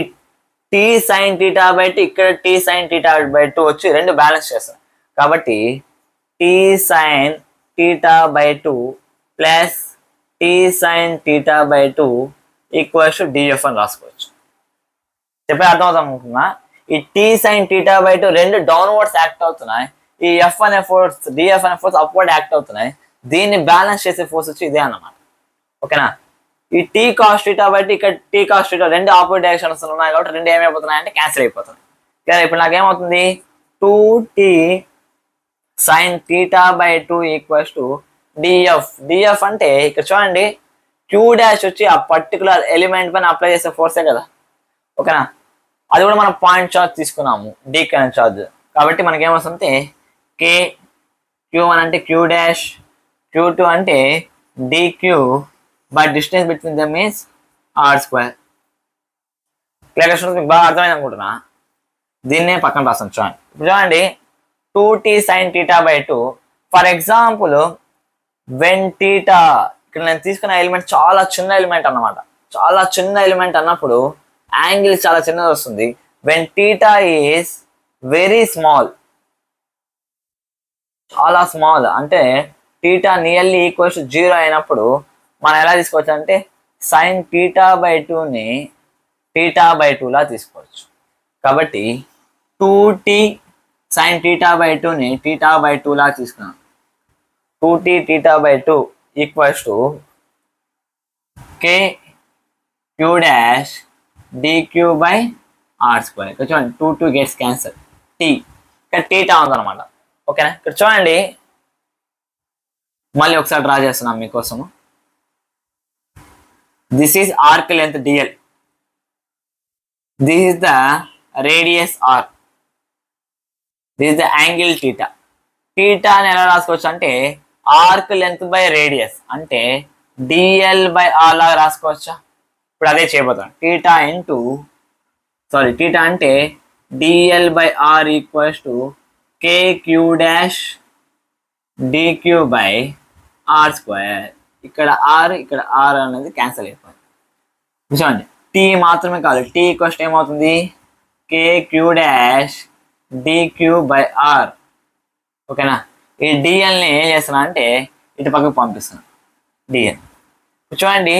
T sine theta by two, ఇక్కడ T sine theta by two వచ్చి రెండు బ్యాలెన్స్ చేస్తాం. కాబట్టి T sine theta by two plus T sine theta by two equals to D F అని రాసుకోవచ్చు. చెప్పే అర్థమవుతాం అనుకున్నా. ఈ T sine theta by two రెండు డౌన్వర్డ్స్ యాక్ట్ అవుతున్నాయి, ఈ ఎఫ్ అనే ఫోర్స్ డిఎఫ్ అనే ఫోర్స్ అప్వర్డ్ యాక్ట్ అవుతున్నాయి. దీన్ని బ్యాలెన్స్ చేసే ఫోర్స్ వచ్చి ఇదే అన్నమాట. ఓకేనా, ఈ T cos theta by two, ఇక్కడ టీ కాస్ టీటా రెండు ఆపోజిట్ డైరెక్షన్స్ ఉన్నాయి కాబట్టి రెండు ఏమైపోతున్నాయి అంటే క్యాన్సిల్ అయిపోతున్నాయి. కానీ ఇప్పుడు నాకేమవుతుంది, 2t sine theta by two equals to DF. DF అంటే ఇక్కడ చూడండి క్యూ డాష్ వచ్చి ఆ పర్టికులర్ ఎలిమెంట్ పైన అప్లై చేసే ఫోర్సే కదా. ఓకేనా, అది కూడా మనం పాయింట్ చార్జ్ తీసుకున్నాము, డి కరెంట్ చార్జ్. కాబట్టి మనకి ఏమొస్తుంది, కే క్యూ1 అంటే క్యూ డాష్, క్యూ2 అంటే DQ by distance between them means R square. Clear మీకు బాగా అర్థమైంది అనుకుంటున్నా. దీన్నే పక్కన రాస్తాను చూడండి. ఇప్పుడు చూడండి 2t sine theta by two, for example when theta, ఇక్కడ నేను తీసుకున్న ఎలిమెంట్ చాలా చిన్న ఎలిమెంట్ అన్నమాట. చాలా చిన్న ఎలిమెంట్ అన్నప్పుడు యాంగిల్ చాలా చిన్నది వస్తుంది. When theta is very small, చాలా స్మాల్ అంటే టీటా నియర్లీ ఈక్వల్స్ టు 0 అయినప్పుడు మనం ఎలా తీసుకోవచ్చు అంటే సైన్ టీటా బై టూని టీటా బై టూ లా తీసుకోవచ్చు. కాబట్టి 2t సైన్ టీటా బై టూని టీటా బై టూ లా తీసుకున్నాం. 2t theta by two equals to K Q dash DQ by are square. ఇక్కడ చూడండి 2 గెట్స్ క్యాన్సల్, టీ ఇక్కడ టీటా ఉందన్నమాట. ఓకేనా, ఇక్కడ చూడండి మళ్ళీ ఒకసారి డ్రా చేస్తున్నాం మీకోసము. This is arc length D L, this is the radius R, this is the angle theta. Theta అని ఎలా రాసుకోవచ్చు అంటే ఆర్క్ లెంత్ బై రేడియస్ అంటే డిఎల్ బై ఆర్ లాగా రాసుకోవచ్చా. ఇప్పుడు అదే చేయబోతాం. టీటా అంటే D L by R equals to K Q dash DQ by are square. ఇక్కడ ఆర్ ఇక్కడ ఆర్ అనేది క్యాన్సిల్ అయిపోయింది. చూడండి టీ మాత్రమే కాదు, టీ ఈక్వల్స్ ఏమవుతుంది, K Q dash DQ by R. ఓకేనా, ఈ డిఎల్ని ఏం చేస్తున్నా అంటే ఇటు పక్కకు పంపిస్తున్నాను డిఎల్. చూడండి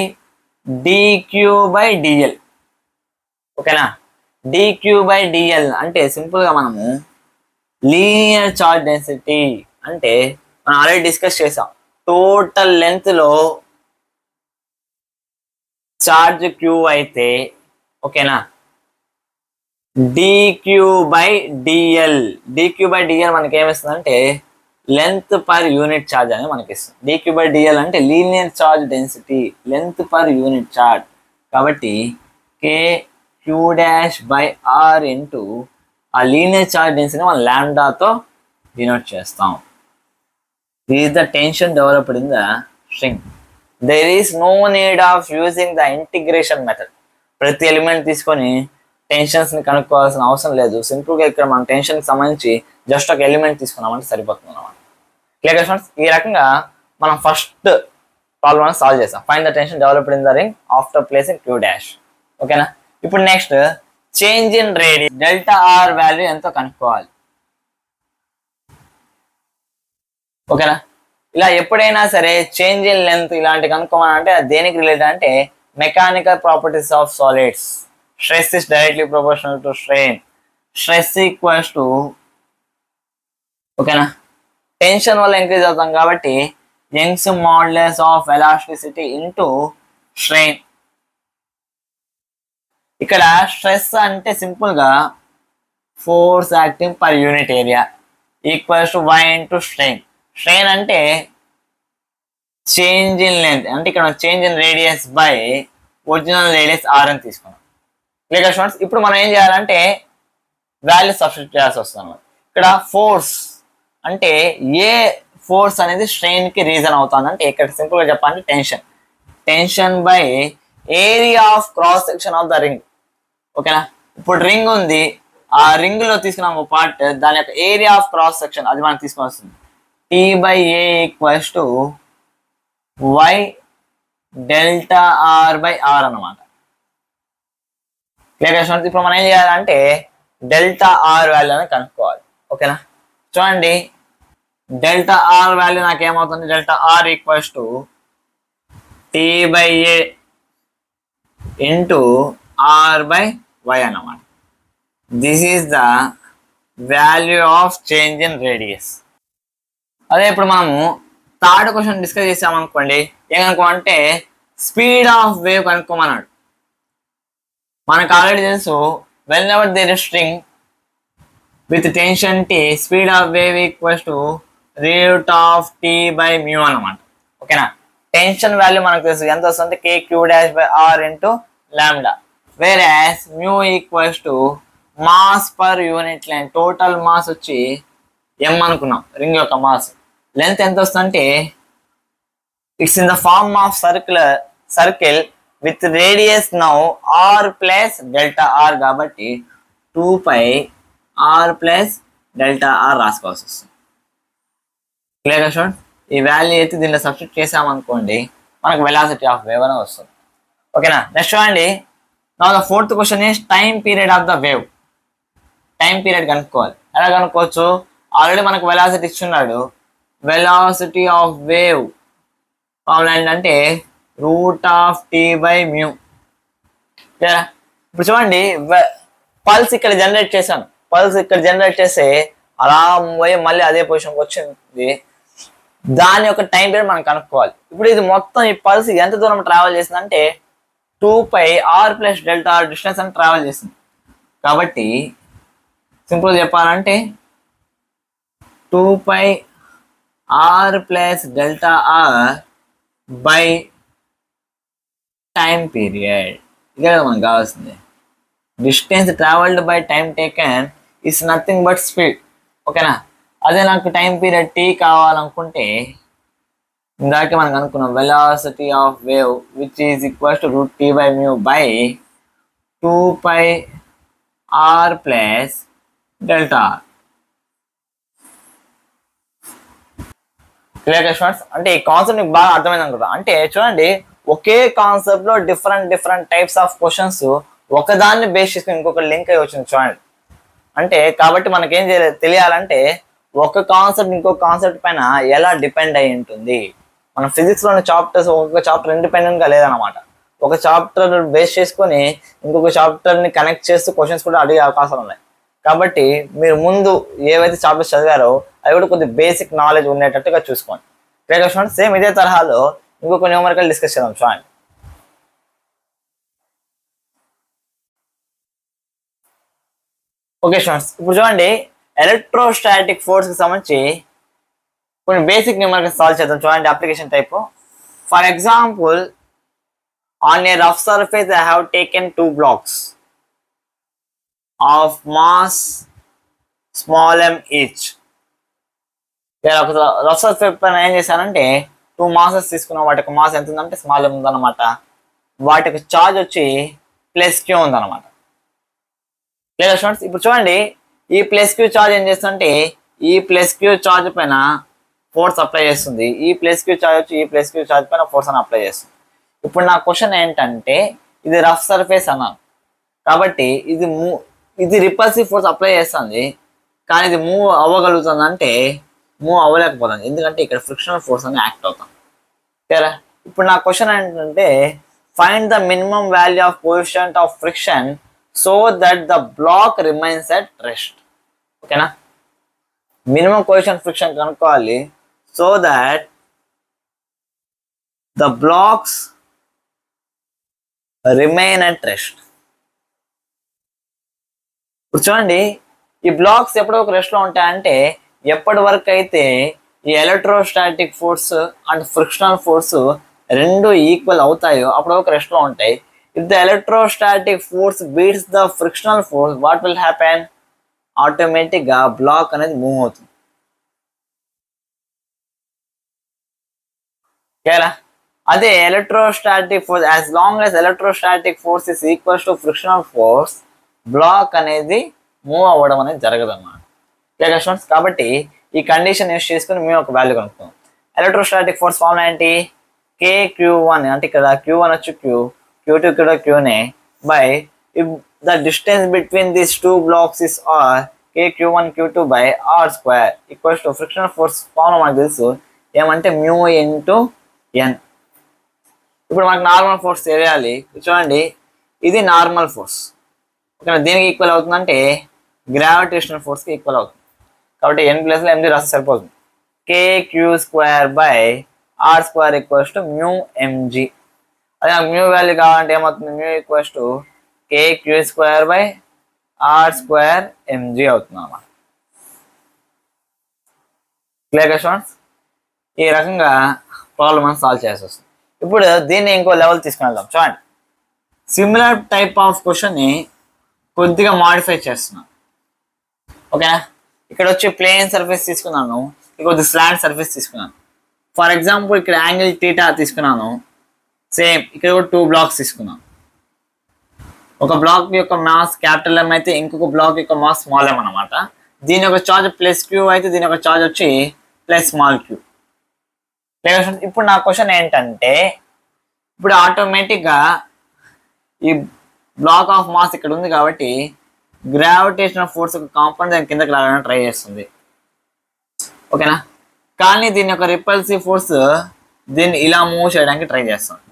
డిక్యూ బై డిఎల్. ఓకేనా, డిక్యూ బై డిఎల్ అంటే సింపుల్గా మనము లీనియర్ చార్జ్ డెన్సిటీ అంటే మనం ఆల్రెడీ డిస్కస్ చేసాం. టోటల్ లెంత్ లో చార్జ్ క్యూ అయితే ఓకేనా, DQ by DL. DQ by DL మనకి ఏమిస్తుంది అంటే లెంత్ పర్ యూనిట్ ఛార్జ్ అని మనకి ఇస్తుంది. డిక్యూ బై డిఎల్ అంటే linear charge density, length per unit charge. కాబట్టి K Q dash by R into ఆ లీనియర్ ఛార్జ్ డెన్సిటీ మనం లాంబ్డాతో డినోట్ చేస్తాం. This is the tension developed in the string. There is no need of using the integration method. ప్రతి element తీసుకొని tensions ని కనుక్కోవాల్సిన అవసరం లేదు. సింపుల్ గా ఇక్కడ మనం టెన్షన్ కి సంబంధించి జస్ట్ ఒక ఎలిమెంట్ తీసుకున్నామంటే సరిపోతుంది అన్నమాట. క్లియర్ ఫ్రెండ్స్, ఈ రకంగా మనం ఫస్ట్ ప్రాబ్లమ్ సాల్వ్ చేసాం. Find the tension developed in the ring after placing Q dash. ఓకేనా, ఇప్పుడు next change in radius delta R value ఎంతో కనుక్కోవాలి. ఓకేనా, ఇలా ఎప్పుడైనా సరే చేంజ్ ఇన్ లెంత్ ఇలాంటి కనుక్కోవాలంటే అది దేనికి రిలేటెడ్ అంటే mechanical properties of solids. Stress is directly proportional to strain. Stress equals to ఓకేనా టెన్షన్ వల్ల ఇంక్రీజ్ అవుతాం కాబట్టి Young's modulus of elasticity into strain. ఇక్కడ స్ట్రెస్ అంటే సింపుల్ గా force acting per unit area equals to y into strain. Strain అంటే change in length అంటే ఇక్కడ change in radius by original radius R అని తీసుకున్నాం. క్లియర్ స్టూడెంట్స్, ఇప్పుడు మనం ఏం చేయాలంటే వాల్యూ సబ్స్టిట్యూట్ చేయాల్సి వస్తుంది. ఇక్కడ ఫోర్స్ అంటే ఏ ఫోర్స్ అనేది స్ట్రెయిన్ కి రీజన్ అవుతుంది అంటే ఇక్కడ సింపుల్ గా చెప్పాలంటే tension. Tension by area of cross section of the ring. ఓకేనా, ఇప్పుడు రింగ్ ఉంది, ఆ రింగ్ లో తీసుకున్నాం ఒక పార్ట్, దాని యొక్క ఏరియా ఆఫ్ క్రాస్ సెక్షన్ అది మనకు తీసుకొని వస్తుంది. T by A equals to Y delta R by R అనమాట. ఇప్పుడు మనం ఏం చేయాలంటే డెల్టా ఆర్ వాల్యూ అని కనుక్కోవాలి. ఓకేనా, చూడండి డెల్టా ఆర్ వాల్యూ నాకు ఏమవుతుంది, delta R equals to T by A into R by Y అన్నమాట. This is the value of change in radius. అదే ఇప్పుడు మనము థర్డ్ క్వశ్చన్ డిస్కస్ చేసామనుకోండి, ఏం కనుక్కోమంటే స్పీడ్ ఆఫ్ వేవ్ కనుక్కోమన్నాడు. మనకు ఆల్రెడీ తెలుసు, whenever there is string with tension T, speed of wave equals to root of T by mu అనమాట. ఓకేనా, టెన్షన్ వాల్యూ మనకు తెలుసు ఎంత వస్తుంది, K Q dash by R into lambda. Where as mu equals to mass per unit length. Total mass వచ్చి M అనుకున్నాం, ring యొక్క mass. Length ఎంత వస్తుందంటే it's in the form of circle with radius now R plus delta R, కాబట్టి 2π R plus delta R రాసుకోవాల్సి వస్తుంది. క్లియర్గా చూడండి, ఈ వాల్యూ అయితే దీనిలో సబ్స్టిట్యూట్ చేసామనుకోండి మనకు వెలాసిటీ ఆఫ్ వేవ్ అనేది వస్తుంది. ఓకేనా, నెక్స్ట్ చూడండి. నా the fourth question is time period of the wave. Time period కనుక్కోవాలి. ఎలా కనుక్కోవచ్చు, ఆల్రెడీ మనకు వెలాసిటీ ఇచ్చున్నాడు. వెలాసిటీ ఆఫ్ వేవ్ ఫార్ములా ఏంటంటే root of T by mu. ఇప్పుడు చూడండి, పల్స్ ఇక్కడ జనరేట్ చేశాను, పల్స్ ఇక్కడ జనరేట్ చేస్తే అలా పోయి మళ్ళీ అదే పొజిషన్కి వచ్చింది. దాని యొక్క టైం పీరియడ్ మనం కనుక్కోవాలి. ఇప్పుడు ఇది మొత్తం ఈ పల్స్ ఎంత దూరం ట్రావెల్ చేసిందంటే 2π R plus delta R distance అని ట్రావెల్ చేసింది. కాబట్టి సింపుల్ చెప్పాలంటే 2π R plus delta R by time period. ఇదే కదా మనకు కావాల్సింది. Distance travelled by time taken is nothing but speed. ఓకేనా, అదే నాకు టైం పీరియడ్ టీ కావాలనుకుంటే ఇందాకే మనకు అనుకున్నాం velocity of wave which is equals to root T by mu by 2π R plus delta R. Clear students, అంటే ఈ కాన్సెప్ట్ మీకు బాగా అర్థమైంది అనుకుంటా. అంటే చూడండి, ఒకే కాన్సెప్ట్ లో డిఫరెంట్ టైప్స్ ఆఫ్ క్వశ్చన్స్ ఒకదాన్ని బేస్ చేసుకుని ఇంకొక లింక్ అయ్యి వచ్చింది చూడండి. అంటే కాబట్టి మనకేం తెలియాలంటే ఒక కాన్సెప్ట్ ఇంకొక కాన్సెప్ట్ పైన ఎలా డిపెండ్ అయి ఉంటుంది. మన ఫిజిక్స్ లోని చాప్టర్స్ ఒక్కొక్క చాప్టర్ ఇండిపెండెంట్ గా లేదనమాట. ఒక చాప్టర్ బేస్ చేసుకొని ఇంకొక చాప్టర్ ని కనెక్ట్ చేస్తూ క్వశ్చన్స్ కూడా అడిగే అవకాశాలు ఉన్నాయి. కాబట్టి మీరు ముందు ఏవైతే చాప్టర్స్ చదివారో అవి కూడా కొద్దిగా బేసిక్ నాలెడ్జ్ ఉండేటట్టుగా చూసుకోండి. క్లియర్ చూడండి, సేమ్ ఇదే తరహాలో ఇంకొక న్యూమరికల్ డిస్కస్ చేద్దాం చూడండి. ఓకే స్టూడెంట్స్, ఇప్పుడు చూడండి ఎలక్ట్రోస్టాటిక్ ఫోర్స్ కి సంబంధించి కొన్ని బేసిక్ న్యూమరికల్ సాల్వ్ చేద్దాం చూడండి. Application type, for example on a rough surface I have taken 2 blocks of mass small m each. Rough surface పైన ఏం చేశానంటే 2 masses తీసుకున్నాం. వాటికి మాస్ ఎంత ఉందంటే స్మాల్ m ఉందన్నమాట. వాటికి ఛార్జ్ వచ్చి +q ఉందన్నమాట. లేదా స్టూడెంట్స్, ఇప్పుడు చూడండి ఈ +q ఛార్జ్ ఏం చేస్తుందంటే ఈ +q ఛార్జ్ పైన ఫోర్స్ అప్లై చేస్తుంది. ఈ +q ఛార్జ్ వచ్చి ఈ +q ఛార్జ్ పైన ఫోర్స్ అని అప్లై చేస్తుంది. ఇప్పుడు నా క్వశ్చన్ ఏంటంటే ఇది రఫ్ సర్ఫేస్ అన్నాను కాబట్టి ఇది రిపల్సివ్ ఫోర్స్ అప్లై చేస్తుంది, కానీ ఇది మూవ్ అవ్వగలుగుతుంది అంటే మూవ్ అవ్వలేకపోతుంది, ఎందుకంటే ఇక్కడ ఫ్రిక్షనల్ ఫోర్స్ అని యాక్ట్ అవుతాం. ఓకేరా, ఇప్పుడు నా క్వశ్చన్ ఏంటంటే find the minimum value of coefficient of friction so that the block remains at rest. ఓకేనా, మినిమం కోఎఫిషియంట్ ఫ్రిక్షన్ కనుక్కోవాలి so that the blocks remain at rest. ఇప్పుడు చూడండి ఈ బ్లాక్స్ ఎప్పుడో ఒక రెస్ట్ లో ఉంటాయంటే ఎప్పటి వరకు అయితే ఈ electrostatic force and frictional force రెండు ఈక్వల్ అవుతాయో అప్పుడు ఒక రెస్ట్ లో ఉంటాయి. If the electrostatic force beats the frictional force what will happen, automatic గా బ్లాక్ అనేది మూవ్ అవుతుంది. ఓకేనా, అదే electrostatic force as long as electrostatic force is equals to frictional force block అనేది మూవ్ అవ్వడం అనేది జరగదు అన్నమాట. Clear students? కాబట్టి ఈ కండిషన్ యూస్ చేసుకుని మేము ఒక వాల్యూ కనుక్కుందాం. ఎలక్ట్రోస్టాటిక్ ఫోర్స్ ఫార్ములా ఏంటి? KQ1 అంటే ఇక్కడ Q1 వచ్చి Q2 కూడా Qనే by if the distance between these two blocks is R KQ1 Q2 by R square equals to frictional force formula మనకు తెలుసు ఏమంటే మ్యూ ఇంటూ ఎన్. ఇప్పుడు మనకు నార్మల్ ఫోర్స్ తెలియాలి. చూడండి, ఇది నార్మల్ ఫోర్స్. ఓకే, దీనికి ఈక్వల్ అవుతుందంటే గ్రావిటేషనల్ ఫోర్స్కి ఈక్వల్ అవుతుంది. కాబట్టి ఎన్ ప్లస్లో ఎంజీ రాస్తే సరిపోతుంది. KQ square by R square equals to mu MG. అదే నాకు మ్యూ వాల్యూ కావాలంటే ఏమవుతుంది? Mu equals to KQ square by R square MG అవుతుంది అన్నమాట. Clear students? ఈ రకంగా ప్రాబ్లమ్ అని సాల్వ్ చేయాల్సి వస్తుంది. ఇప్పుడు దీన్ని ఇంకో లెవెల్ తీసుకుని వెళ్దాం. చూడండి, సిమిలర్ టైప్ ఆఫ్ క్వశ్చన్ని కొద్దిగా మాడిఫై చేస్తున్నాను. ఓకేనా? ఇక్కడ వచ్చి ప్లేన్ సర్ఫేస్ తీసుకున్నాను, కొద్ది స్లాంట్ సర్ఫేస్ తీసుకున్నాను. ఫర్ ఎగ్జాంపుల్ ఇక్కడ యాంగిల్ థీటా తీసుకున్నాను. సేమ్ ఇక్కడ కూడా 2 బ్లాక్స్ తీసుకున్నాను. ఒక బ్లాక్ యొక్క మాస్ క్యాపిటల్ M అయితే ఇంకొక బ్లాక్ యొక్క మాస్ స్మాల్ M అనమాట. దీని యొక్క చార్జ్ ప్లస్ Q అయితే దీని యొక్క చార్జ్ వచ్చి ప్లస్ స్మాల్ Q. ఇప్పుడు నా క్వశ్చన్ ఏంటంటే, ఇప్పుడు ఆటోమేటిక్గా ఈ బ్లాక్ ఆఫ్ మాస్ ఇక్కడ ఉంది కాబట్టి గ్రావిటేషనల్ ఫోర్స్ ఒక కాంపౌండ్ దాని కిందకి లాగడానికి ట్రై చేస్తుంది. ఓకేనా? కానీ దీని యొక్క రిపల్సివ్ ఫోర్స్ దీన్ని ఇలా మూవ్ చేయడానికి ట్రై చేస్తుంది,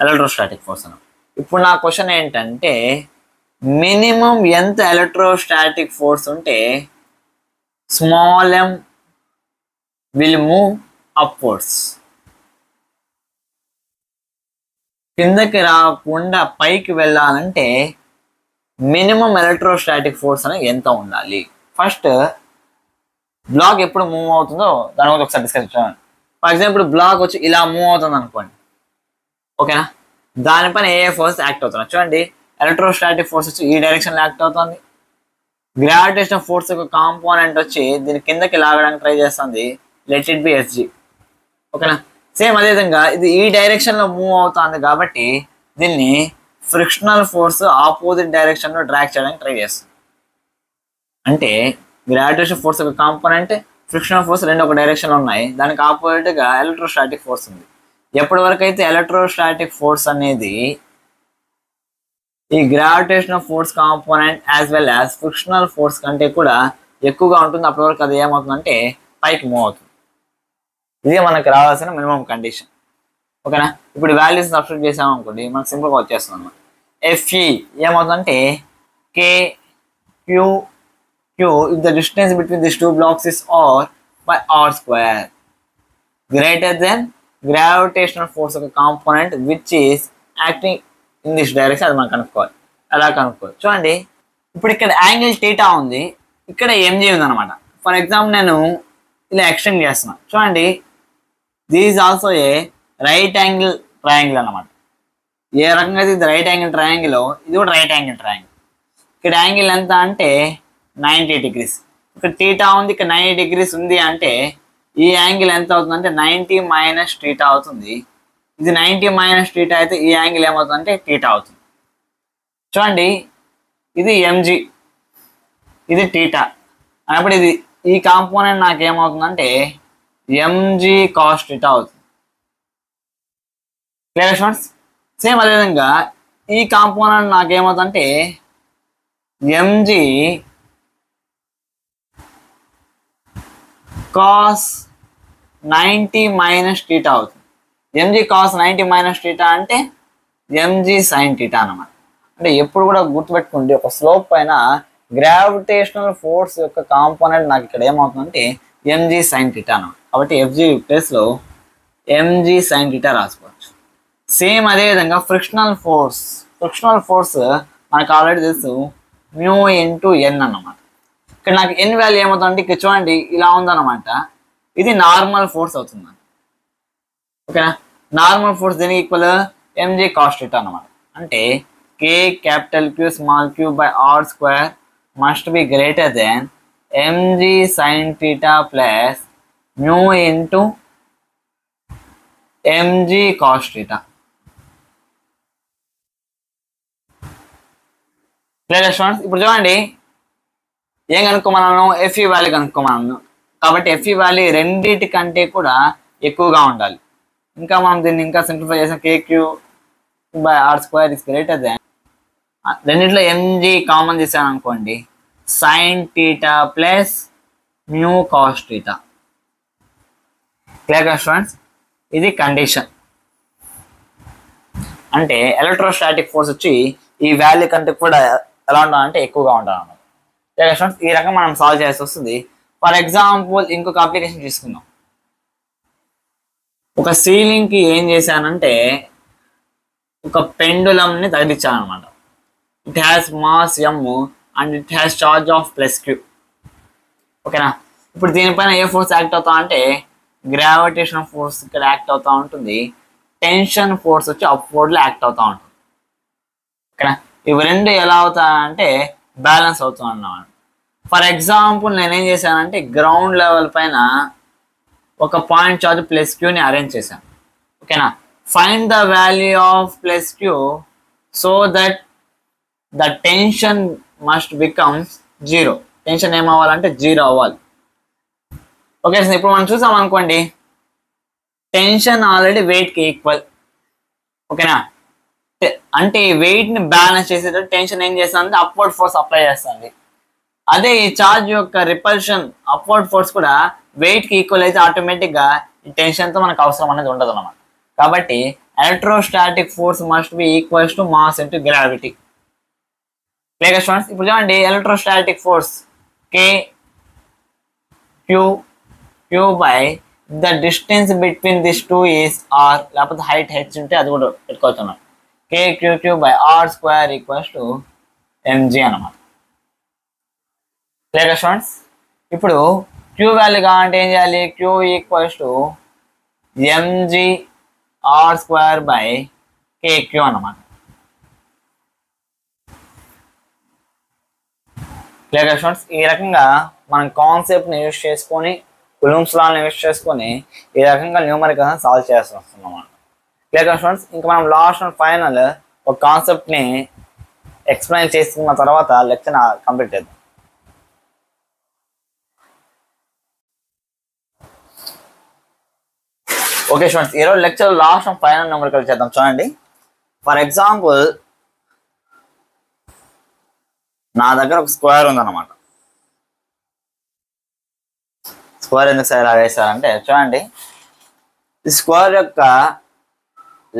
ఎలక్ట్రోస్టాటిక్ ఫోర్స్ అని. ఇప్పుడు నా క్వశ్చన్ ఏంటంటే, మినిమం ఎంత ఎలక్ట్రోస్టాటిక్ ఫోర్స్ ఉంటే small m will move upwards, కిందకి రాకుండా పైకి వెళ్ళాలంటే మినిమం ఎలక్ట్రోస్టాటిక్ ఫోర్స్ అనేది ఎంత ఉండాలి? ఫస్ట్ బ్లాక్ ఎప్పుడు మూవ్ అవుతుందో దాని గురించి ఒకసారి డిస్కస్ చేద్దాం. ఫర్ ఎగ్జాంపుల్ బ్లాక్ వచ్చి ఇలా మూవ్ అవుతుంది అనుకోండి. ఓకేనా? దానిపైన ఏ ఫోర్స్ యాక్ట్ అవుతుంది? చూడండి, ఎలక్ట్రోస్టాటిక్ ఫోర్స్ వచ్చి ఈ డైరెక్షన్లో యాక్ట్ అవుతుంది. గ్రావిటేషనల్ ఫోర్స్ యొక్క కాంపోనెంట్ వచ్చి దీని కిందకి లాగడానికి ట్రై చేస్తుంది. Let it be SG. ఓకేనా? సేమ్ అదేవిధంగా ఇది ఈ డైరెక్షన్లో మూవ్ అవుతుంది కాబట్టి దీన్ని ఫ్రిక్షనల్ ఫోర్స్ ఆపోజిట్ డైరెక్షన్లో డ్రాగ్ చేయడానికి ట్రై చేస్తుంది. అంటే గ్రావిటేషన్ ఫోర్స్ యొక్క కాంపోనెంట్, ఫ్రిక్షనల్ ఫోర్స్ రెండు ఒక డైరెక్షన్లో ఉన్నాయి. దానికి ఆపోజిట్గా ఎలక్ట్రోస్టాటిక్ ఫోర్స్ ఉంది. ఎప్పటి వరకు అయితే ఎలక్ట్రోస్టాటిక్ ఫోర్స్ అనేది ఈ gravitational force component as well as frictional force కంటే కూడా ఎక్కువగా ఉంటుంది, అప్పటి వరకు అది ఏమవుతుందంటే పైకి మూవ్ అవుతుంది. ఇది మనకు రావాల్సిన మినిమం కండిషన్. ఓకేనా? ఇప్పుడు వాల్యూస్ సబ్స్టిట్యూట్ చేసాము అనుకోండి, మనకు సింపుల్గా వచ్చేస్తుంది అనమాట. FE ఏమవుతుందంటే KQ if the distance between this 2 blocks is R by R square greater than gravitational force ఒక component which is acting in this direction. అది మనం కనుక్కోవాలి. అలా కనుక్కోవాలి. చూడండి, ఇప్పుడు ఇక్కడ యాంగిల్ థీటా ఉంది, ఇక్కడ MG ఉంది అనమాట. ఫర్ ఎగ్జాంపుల్ నేను ఇలా ఎక్స్టెండ్ చేస్తున్నాను. చూడండి, this is also a right angle triangle అనమాట. ఏ రకంగా అయితే ఇది రైట్ యాంగిల్ ట్రయాంగిల్, ఇది కూడా రైట్ యాంగిల్ ట్రయాంగిల్. ఇక్కడ యాంగిల్ ఎంత అంటే 90 degrees. ఇక్కడ థీటా ఉంది, ఇక్కడ 90 degrees ఉంది అంటే ఈ యాంగిల్ ఎంత అవుతుందంటే 90 మైనస్ థీటా అవుతుంది. ఇది 90 మైనస్ థీటా అయితే ఈ యాంగిల్ ఏమవుతుందంటే థీటా అవుతుంది. చూడండి, ఇది MG, ఇది థీటా అన్నప్పుడు ఇది ఈ కాంపోనెంట్ నాకు ఏమవుతుందంటే MG cos θ అవుతుంది. Clear students? సేమ్ అదేవిధంగా ఈ కాంపోనెంట్ నాకు ఏమవుతుందంటే MG cos 90 మైనస్ θ అవుతుంది. MG cos 90 మైనస్ θ అంటే MG sin θ అన్నమాట. అంటే ఎప్పుడు కూడా గుర్తుపెట్టుకోండి, ఒక స్లోప్ పైన గ్రావిటేషనల్ ఫోర్స్ యొక్క కాంపోనెంట్ నాకు ఇక్కడ ఏమవుతుందంటే MG sin θ అన్నమాట. కాబట్టి FG ప్లేస్లో MG sin θ రాసుకోవచ్చు. సేమ్ అదేవిధంగా ఫ్రిక్షనల్ ఫోర్స్ మనకు ఆల్రెడీ తెలుసు మ్యూ ఇంటూ ఎన్ అన్నమాట. ఇక్కడ నాకు ఎన్ వాల్యూ ఏమవుతుందంటే ఇక్కడ చూడండి ఇలా ఉందన్నమాట. ఇది నార్మల్ ఫోర్స్ అవుతుంది. ఓకేనా? నార్మల్ ఫోర్స్ దీనికి ఈక్వల్ MG cos θ అన్నమాట. అంటే K capital Q small q by R square must be greater than MG sin θ plus mu into MG cos θ. Clear students. ఇప్పుడు చూడండి ఏం కనుక్కోమన్నాను, ఎఫ్ఈ వాల్యూ కనుక్కోమన్నాను. కాబట్టి ఎఫ్ఈ వాల్యూ రెండింటి కంటే కూడా ఎక్కువగా ఉండాలి. ఇంకా మనం దీన్ని ఇంకా సింప్లిఫై చేసాం, KQ by are square is greater than, రెండింటిలో ఎంజీ కామన్ చేశాను అనుకోండి, sine theta plus mu cos theta. Clear students, ఇది కండిషన్. అంటే ఎలక్ట్రోస్టాటిక్ ఫోర్స్ వచ్చి ఈ వాల్యూ కంటే కూడా ఎలా ఉండాలంటే ఎక్కువగా ఉండాలన్నమాట. క్లియర్ స్టూడెంట్స్, ఈ రకం మనం సాల్వ్ చేయాల్సి వస్తుంది. ఫర్ ఎగ్జాంపుల్ ఇంకొక అప్లికేషన్ తీసుకుందాం. ఒక సీలింగ్ కి ఏం చేశానంటే ఒక పెండులం ని తగిలించాను అనమాట. It has mass m and it has charge of plus queue. ఓకేనా. ఇప్పుడు దీనిపైన ఏ ఫోర్స్ యాక్ట్ అవుతా అంటే గ్రావిటేషన్ ఫోర్స్ ఇక్కడ యాక్ట్ అవుతూ ఉంటుంది, టెన్షన్ ఫోర్స్ వచ్చి అప్వర్డ్ లో యాక్ట్ అవుతూ ఉంటుంది. ఓకేనా. ఇవి రెండు ఎలా అవుతాయంటే బ్యాలెన్స్ అవుతూ అన్నమాట. ఫర్ ఎగ్జాంపుల్ నేనేం చేశానంటే గ్రౌండ్ లెవెల్ పైన ఒక పాయింట్ చార్జ్ ప్లస్ క్యూని అరేంజ్ చేశాను. ఓకేనా. Find the value of plus Q so that the tension must becomes zero. Tension ఏమవ్వాలంటే జీరో అవ్వాలి. ఓకే సార్, ఇప్పుడు మనం చూసాం అనుకోండి టెన్షన్ ఆల్రెడీ వెయిట్కి ఈక్వల్. ఓకేనా. అంటే ఈ వెయిట్ని బ్యాలెన్స్ చేసేటప్పుడు టెన్షన్ ఏం చేస్తుంది, అప్వర్డ్ ఫోర్స్ అప్లై చేస్తుంది. అదే ఈ చార్జ్ యొక్క రిపల్షన్ అప్వర్డ్ ఫోర్స్ కూడా వెయిట్కి ఈక్వల్ అయితే ఆటోమేటిక్గా ఈ టెన్షన్తో మనకు అవసరం అనేది ఉండదు అన్నమాట. కాబట్టి electrostatic force must be equals to mass into gravity. Clear students. ఇప్పుడు చూడండి electrostatic force K Q Q by the distance between this two is R, లేకపోతే హైట్ హెచ్ ఉంటే అది కూడా పెట్టుకోవచ్చు. K Q Q by are square equals to MG అన్నమాట. Clear students. ఇప్పుడు Q value కావాలంటే ఏం చేయాలి, Q equals to MG R square by KQ అన్నమాట. Clear students. ఈ రకంగా మనం కాన్సెప్ట్ని యూజ్ చేసుకొని కులూమ్స్ లాని యూజ్ చేసుకొని ఈ రకంగా న్యూమరికల్స్ సాల్వ్ చేయాల్సి వస్తుంది అన్నమాట. Clear students. ఇంకా మనం లాస్ట్ అండ్ ఫైనల్ ఒక కాన్సెప్ట్ని ఎక్స్ప్లెయిన్ చేసుకున్న తర్వాత లెక్చర్ కంప్లీట్ చేద్దాం. ఓకే స్టూడెంట్స్, ఈరోజు lecture last and final numerical చేద్దాం. చూడండి, ఫర్ ఎగ్జాంపుల్ నా దగ్గర ఒక స్క్వేర్ ఉందన్నమాట. స్క్వేర్ ఎందుకు సార్ ఇలా వేశారంటే చూడండి, ఈ స్క్వేర్ యొక్క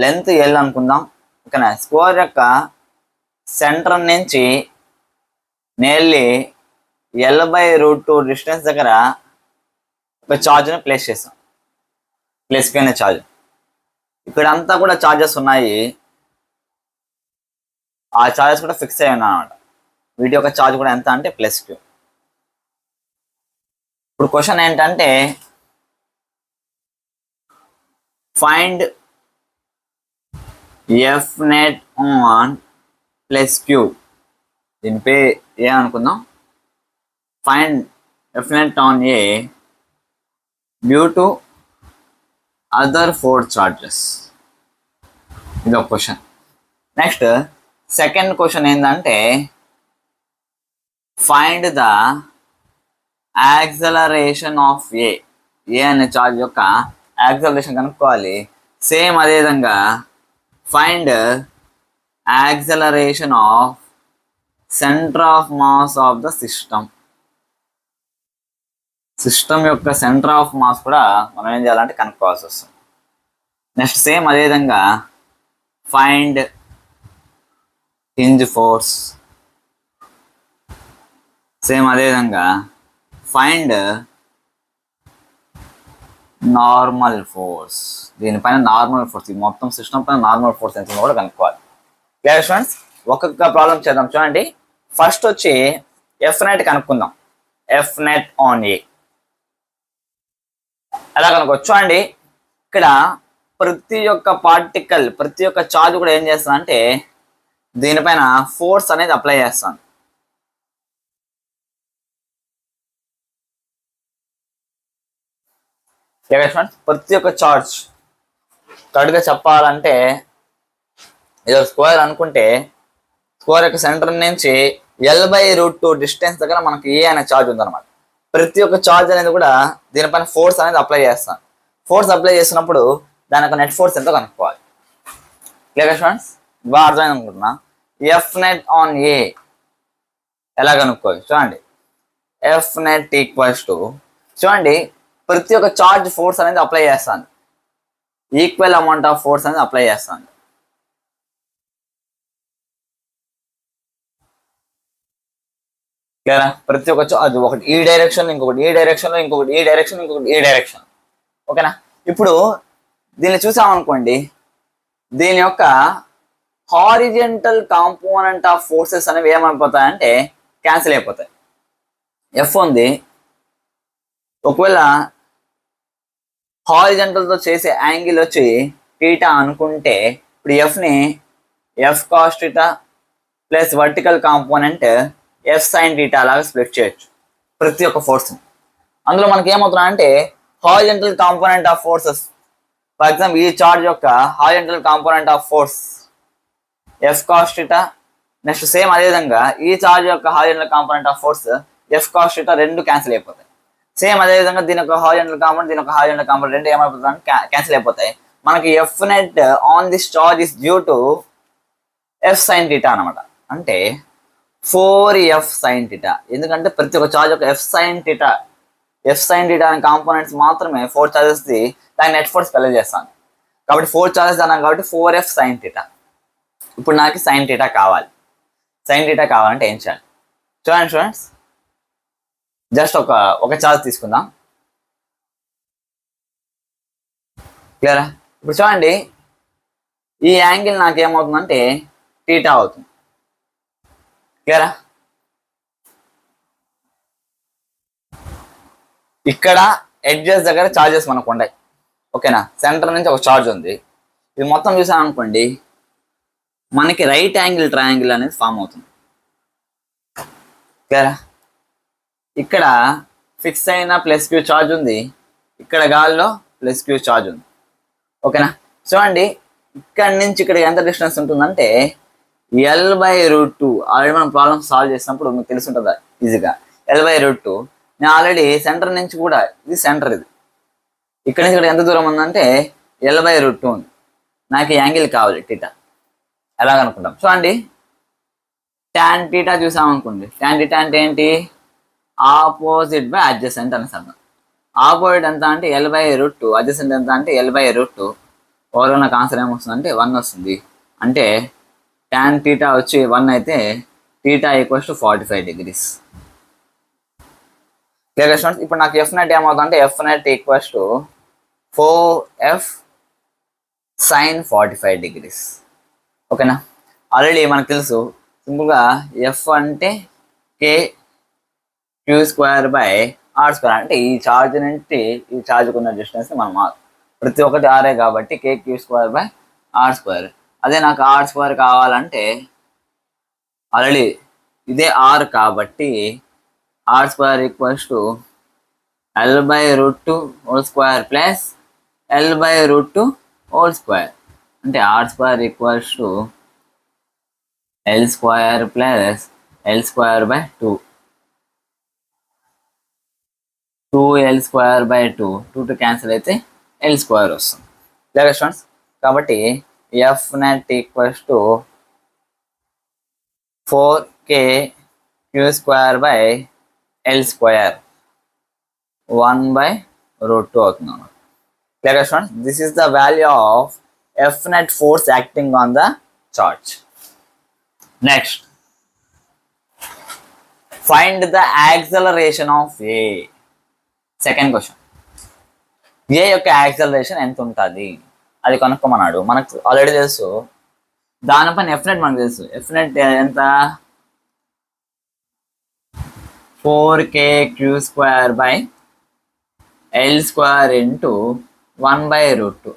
లెంత్ ఎల్ అనుకుందాం. ఓకేనా. స్క్వేర్ యొక్క సెంటర్ నుంచి నియర్లీ L/√2 డిస్టెన్స్ దగ్గర ఒక ఛార్జ్ని ప్లేస్ చేస్తాం, ప్లస్ క్యూ అనే ఛార్జ్. ఇక్కడ అంతా కూడా ఛార్జెస్ ఉన్నాయి, ఆ ఛార్జెస్ కూడా ఫిక్స్ అయ్యి ఉన్నాయి అన్నమాట. వీటి యొక్క ఛార్జ్ కూడా ఎంత అంటే ప్లస్ క్యూ. ఇప్పుడు క్వశ్చన్ ఏంటంటే find F net on plus Q. దీని పే ఏ అనుకుందాం. Find F net on A due to other 4 charges. ఇది ఒక క్వశ్చన్. నెక్స్ట్ సెకండ్ క్వశ్చన్ ఏంటంటే find the acceleration of A. A అనే చార్జ్ యొక్క యాక్సలరేషన్ కనుక్కోవాలి. సేమ్ అదేవిధంగా find acceleration of centre of mass of the system. System యొక్క centre of mass కూడా మనం ఏం చేయాలంటే కనుక్కోవాల్సి వస్తుంది. నెక్స్ట్ సేమ్ అదేవిధంగా ఫైండ్ హింజ్ ఫోర్స్. సేమ్ అదేవిధంగా ఫైండ్ నార్మల్ ఫోర్స్. దీనిపైన నార్మల్ ఫోర్స్, ఈ మొత్తం సిస్టమ్ పైన నార్మల్ ఫోర్స్ ఎంత కూడా కనుక్కోవాలి. Clear students. ఒక్కొక్క ప్రాబ్లం చేద్దాం. చూడండి, ఫస్ట్ వచ్చి ఎఫ్ నెట్ కనుక్కుందాం. ఎఫ్ నెట్ ఆన్ ఏ ఎలా కనుక్కోవచ్చు. చూడండి, ఇక్కడ ప్రతి ఒక్క పార్టికల్, ప్రతి ఒక్క చార్జ్ కూడా ఏం చేస్తుంది అంటే దీనిపైన ఫోర్స్ అనేది అప్లై చేస్తాను. ప్రతి ఒక్క చార్జ్ కరెక్ట్గా చెప్పాలంటే ఏదో స్క్వేర్ అనుకుంటే కోర్ యొక్క సెంటర్ నుంచి L/√2 డిస్టెన్స్ దగ్గర మనకి ఏ అనే ఛార్జ్ ఉందన్నమాట. ప్రతి ఒక్క ఛార్జ్ అనేది కూడా దీనిపైన ఫోర్స్ అనేది అప్లై చేస్తాను. ఫోర్స్ అప్లై చేసినప్పుడు దాని యొక్క నెట్ ఫోర్స్ ఎంతో కనుక్కోవాలి. Clear students? బాగా అర్థమైంది అనుకుంటున్నా. ఎఫ్ నెట్ ఆన్ ఏ ఎలా కనుక్కోవాలి చూడండి. ఎఫ్ నెట్ ఈక్వల్స్ టు చూడండి, ప్రతి ఒక్క ఛార్జ్ ఫోర్స్ అనేది అప్లై చేస్తాను. ఈక్వల్ అమౌంట్ ఆఫ్ ఫోర్స్ అనేది అప్లై చేస్తాను. క్లియరా? ప్రతి ఒక్క ఛార్జ్ ఒకటి ఈ డైరెక్షన్, ఇంకొకటి ఈ డైరెక్షన్, ఇంకొకటి ఈ డైరెక్షన్, ఇంకొకటి ఈ డైరెక్షన్. ఓకేనా? ఇప్పుడు దీన్ని చూసామనుకోండి, దీని యొక్క హారిజెంటల్ కాంపోనెంట్ ఆఫ్ ఫోర్సెస్ అనేవి ఏమైపోతాయంటే క్యాన్సిల్ అయిపోతాయి. ఎఫ్ ఉంది, ఒకవేళ హారిజెంటల్తో చేసే యాంగిల్ వచ్చి టీటా అనుకుంటే, ఇప్పుడు ఎఫ్ని F cos theta plus vertical component F sine theta లాగా స్ప్లిట్ చేయొచ్చు ప్రతి ఒక్క ఫోర్స్ని. అందులో మనకి ఏమవుతున్నా అంటే horizontal component of forces, for example ఈ చార్జ్ యొక్క horizontal component of force F cos theta, next same అదేవిధంగా ఈ చార్జ్ యొక్క horizontal component of force F cos theta రెండు క్యాన్సిల్ అయిపోతాయి. సేమ్ అదేవిధంగా దీని యొక్క హారిజెంటల్ కాంపోనెంట్, దీని యొక్క హారిజెంటల్ కాంపోనెంట్ రెండు ఏమైపోతాయి క్యాన్సిల్ అయిపోతాయి. మనకి F net on this charge is due to F sine theta అనమాట. అంటే 4F సైన్ టీటా. ఎందుకంటే ప్రతి ఒక్క చార్జ్ యొక్క ఎఫ్ సైన్ టీటా అనే కాంపోనెంట్స్ మాత్రమే 4 చార్జెస్ది దాని నెట్ ఫోర్స్ కలెక్ట్ చేస్తాను. కాబట్టి 4 చార్జెస్ అన్నాం కాబట్టి 4F సైన్ టీటా. ఇప్పుడు నాకు సైన్ టీటా కావాలి. సైన్ టీటా కావాలంటే ఏం చేయాలి చూడండి స్టూడెంట్స్. జస్ట్ ఒక చార్జ్ తీసుకుందాం. క్లియరా? ఇప్పుడు చూడండి, ఈ యాంగిల్ నాకేమవుతుందంటే టీటా అవుతుంది. క్లియరా? ఇక్కడ ఎడ్జెస్ దగ్గర చార్జెస్ మనకు ఉన్నాయి. ఓకేనా? సెంటర్ నుంచి ఒక చార్జ్ ఉంది. ఇది మొత్తం చూసాం అనుకోండి, మనకి రైట్ యాంగిల్ ట్రయాంగిల్ అనేది ఫామ్ అవుతుంది. క్లియరా? ఇక్కడ ఫిక్స్ అయిన ప్లస్ క్యూ చార్జ్ ఉంది, ఇక్కడ గాల్లో ప్లస్ క్యూ చార్జ్ ఉంది. ఓకేనా? చూడండి, ఇక్కడ నుంచి ఇక్కడ ఎంత డిస్టెన్స్ ఉంటుందంటే L/√2. ఆల్రెడీ మనం ప్రాబ్లమ్ సాల్వ్ చేసినప్పుడు మీకు తెలిసి ఉంటుందా ఈజీగా. L/√2 నేను ఆల్రెడీ సెంటర్ నుంచి కూడా, ఇది సెంటర్, ఇది ఇక్కడ నుంచి ఇక్కడ ఎంత దూరం ఉందంటే L/√2 ఉంది. నాకు యాంగిల్ కావాలి టీటా. ఎలా కనుక్కుంటాం చూడండి. ట్యాన్ టీటా చూసామనుకోండి, ట్యాన్ టీటా అంటే ఏంటి? ఆపోజిట్ బై అడ్జసెంట్ అనేసి అర్థం. ఆపోజిట్ ఎంత అంటే L/√2, అడ్జసెంట్ ఎంత అంటే L/√2. ఓవరాల్ నాకు ఆన్సర్ ఏమొస్తుందంటే 1 వస్తుంది. అంటే tan టీటా వచ్చి 1 అయితే theta equals to 45 degrees. Clear students? ఇప్పుడు నాకు ఎఫ్ నెట్ ఏమవుతుందంటే F net equals to 4F sine 45 degrees. ఓకేనా? ఆల్రెడీ మనకు తెలుసు సింపుల్గా ఎఫ్ అంటే KQ²/R². అంటే ఈ ఛార్జ్ నుండి ఈ ఛార్జ్కి ఉన్న డిస్టెన్స్ మనం ప్రతి ఒక్కటి ఆరే కాబట్టి KQ²/R². అదే నాకు R² కావాలంటే ఆల్రెడీ ఇదే R కాబట్టి R² equals to L/√2² plus L/√2². అంటే R² equals to L² plus L²/2. 2L²/2 2 cancel అయితే L² వస్తుంది. లేదా స్టూడెంట్స్? కాబట్టి F net equals to 4KQ²/L², 1/√2 అవుతుంది. లేదా students? This is the value of F net force acting on the charge. Next, find the acceleration of A. Second question, A యొక్క acceleration ఎంత ఉంటుంది అది కనుక్కోమన్నాడు. మనకు ఆల్రెడీ తెలుసు, దానిపైన ఎఫ్ నెట్ మనకు తెలుసు. ఎఫ్ నెట్ ఎంత? 4KQ²/L² into 1/√2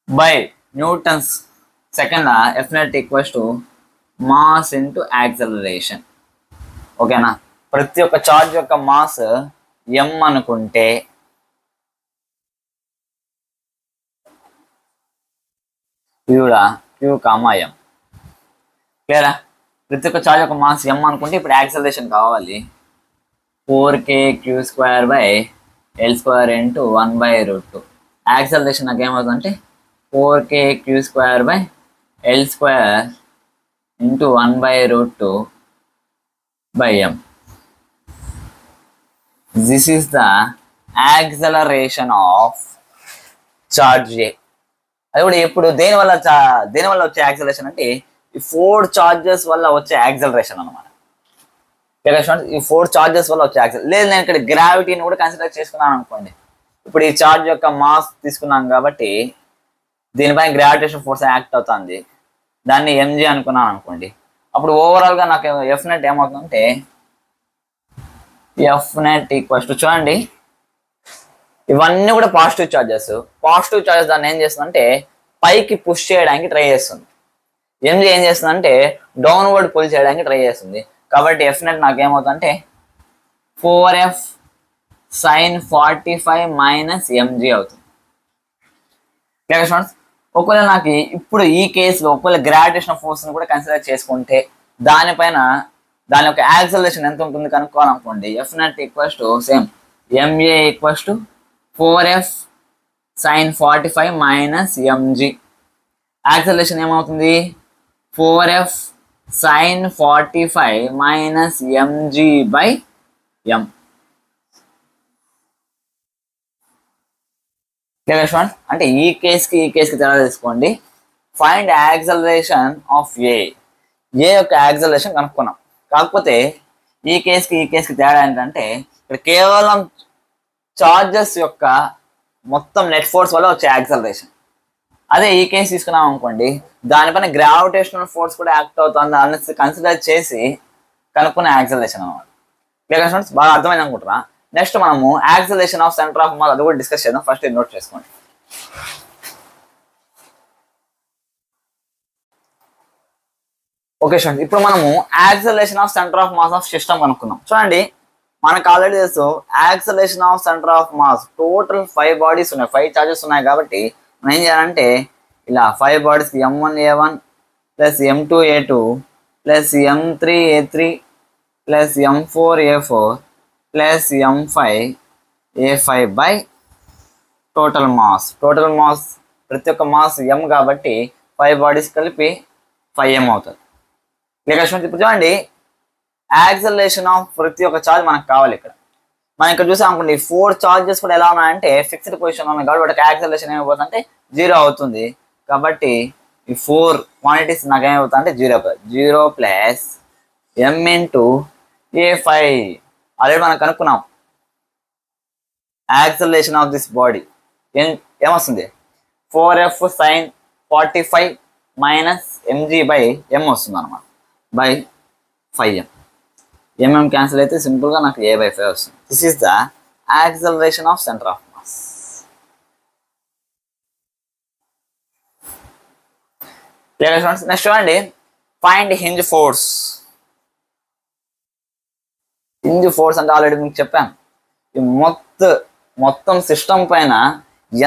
by newtons second. F net equals to mass into acceleration. ఓకేనా? ప్రతి ఒక్క చార్జ్ యొక్క మాస్ m అనుకుంటే Q, M. క్లియరా? ప్రతి ఒక్క చార్జ్ యొక్క మాస్ m అనుకుంటే ఇప్పుడు యాక్సలరేషన్ కావాలి 4kq² ఇంటూ 1/√2. యాక్సలరేషన్ నాకు ఏమవుతుందంటే 4kq² into 1/√2 m. This is the acceleration of charge A. అది కూడా ఎప్పుడు దేనివల్ల వచ్చే యాక్సలరేషన్ అంటే ఈ 4 చార్జెస్ వల్ల వచ్చే యాక్సలరేషన్ అనమాట. ఈ 4 చార్జెస్ వల్ల వచ్చే యాక్సలరేషన్. లేదు నేను ఇక్కడ గ్రావిటీని కూడా కన్సిడర్ చేసుకున్నాను అనుకోండి. ఇప్పుడు ఈ చార్జ్ యొక్క మాస్ తీసుకున్నాం కాబట్టి దీనిపైన గ్రావిటేషన్ ఫోర్స్ యాక్ట్ అవుతుంది, దాన్ని mg అనుకున్నాను అనుకోండి. అప్పుడు ఓవరాల్గా నాకు ఎఫ్ నెట్ ఏమవుతుందంటే ఎఫ్ నెట్ ఈక్వల్స్ టు, చూడండి ఇవన్నీ కూడా పాజిటివ్ చార్జెస్. పాజిటివ్ చార్జెస్ దాన్ని ఏం చేస్తుందంటే పైకి పుష్ చేయడానికి ట్రై చేస్తుంది. ఎంజీ ఏం చేస్తుందంటే డౌన్వర్డ్ పుల్ చేయడానికి ట్రై చేస్తుంది. కాబట్టి ఎఫ్ నెట్ నాకు ఏమవుతుందంటే 4f sin 45 మైనస్ ఎంజీ అవుతుంది. స్టూడెంట్స్, ఒకవేళ నాకు ఇప్పుడు ఈ కేసులో ఒకవేళ గ్రావిటేషన్ ఫోర్స్ని కూడా కన్సిడర్ చేసుకుంటే దానిపైన దాని యొక్క యాక్సలరేషన్ ఎంత ఉంటుంది కనుక్కోవాలనుకోండి. F net equals to same MA equals to 4f sin 45 minus MG. Acceleration ఏమవుతుంది 4f sin 45 minus MG by M. అంటే ఈ కేసుకి తేడా తీసుకోండి. ఫైండ్ యాక్సలరేషన్ ఆఫ్ ఏ యొక్క యాక్సలరేషన్ కనుక్కున్నాం. కాకపోతే ఈ కేసుకి తేడా ఏంటంటే ఇక్కడ కేవలం చార్జెస్ యొక్క మొత్తం నెట్ ఫోర్స్ వల్ల వచ్చే యాక్సలరేషన్. అదే ఈ కేసు తీసుకున్నాం అనుకోండి, దానిపైన గ్రావిటేషనల్ ఫోర్స్ కూడా యాక్ట్ అవుతుంది అన్నది కన్సిడర్ చేసి కనుక్కున్న యాక్సలరేషన్ అనమాట. స్టూడెంట్స్, బాగా అర్థమైంది అనుకుంటున్నా. నెక్స్ట్ మనము acceleration of centre of mass అది కూడా డిస్కస్ చేద్దాం. ఫస్ట్ ఇది నోట్ చేసుకోండి. ఓకే స్టూడెంట్స్, ఇప్పుడు మనము acceleration of centre of mass of system కనుక్కున్నాం. చూడండి మనకు ఆల్రెడీ తెలుసు acceleration of centre of mass total 5 bodies ఉన్నాయి, 5 చార్జెస్ ఉన్నాయి. కాబట్టి మనం ఏం చేయాలంటే ఇలా 5 bodies m1a1 plus m2a2 plus m3a3 plus m4a4 plus m5a5 by total mass. Total mass ప్రతి ఒక్క మాస్ m కాబట్టి 5 బాడీస్ కలిపి 5m అవుతుంది. ఇప్పుడు చూడండి యాక్సలరేషన్ ఆఫ్ ప్రతి ఒక్క చార్జ్ మనకు కావాలి. మనం ఇక్కడ చూసాం అనుకోండి 4 చార్జెస్ కూడా ఎలా ఉన్నాయంటే ఫిక్స్డ్ పొజిషన్ ఉన్నాయి కాబట్టి వాటికి యాక్సలరేషన్ ఏమైపోతుందంటే 0 అవుతుంది. కాబట్టి ఈ 4 క్వాంటిటీస్ నాకు ఏమైపోతుందంటే 0 plus m into a5. Already మనం కనుక్కున్నాం యాక్సలరేషన్ ఆఫ్ దిస్ బాడీ ఏమొస్తుంది 4f sin 45 minus mg by m వస్తుంది అనమాట, బై 5m. mm క్యాన్సిల్ అయితే సింపుల్గా నాకు a/5 వస్తుంది. This is the acceleration of centre of mass. Next చూడండి find hinge force. Hinge force అంటే ఆల్రెడీ మీకు చెప్పాను, ఈ మొత్తం సిస్టమ్ పైన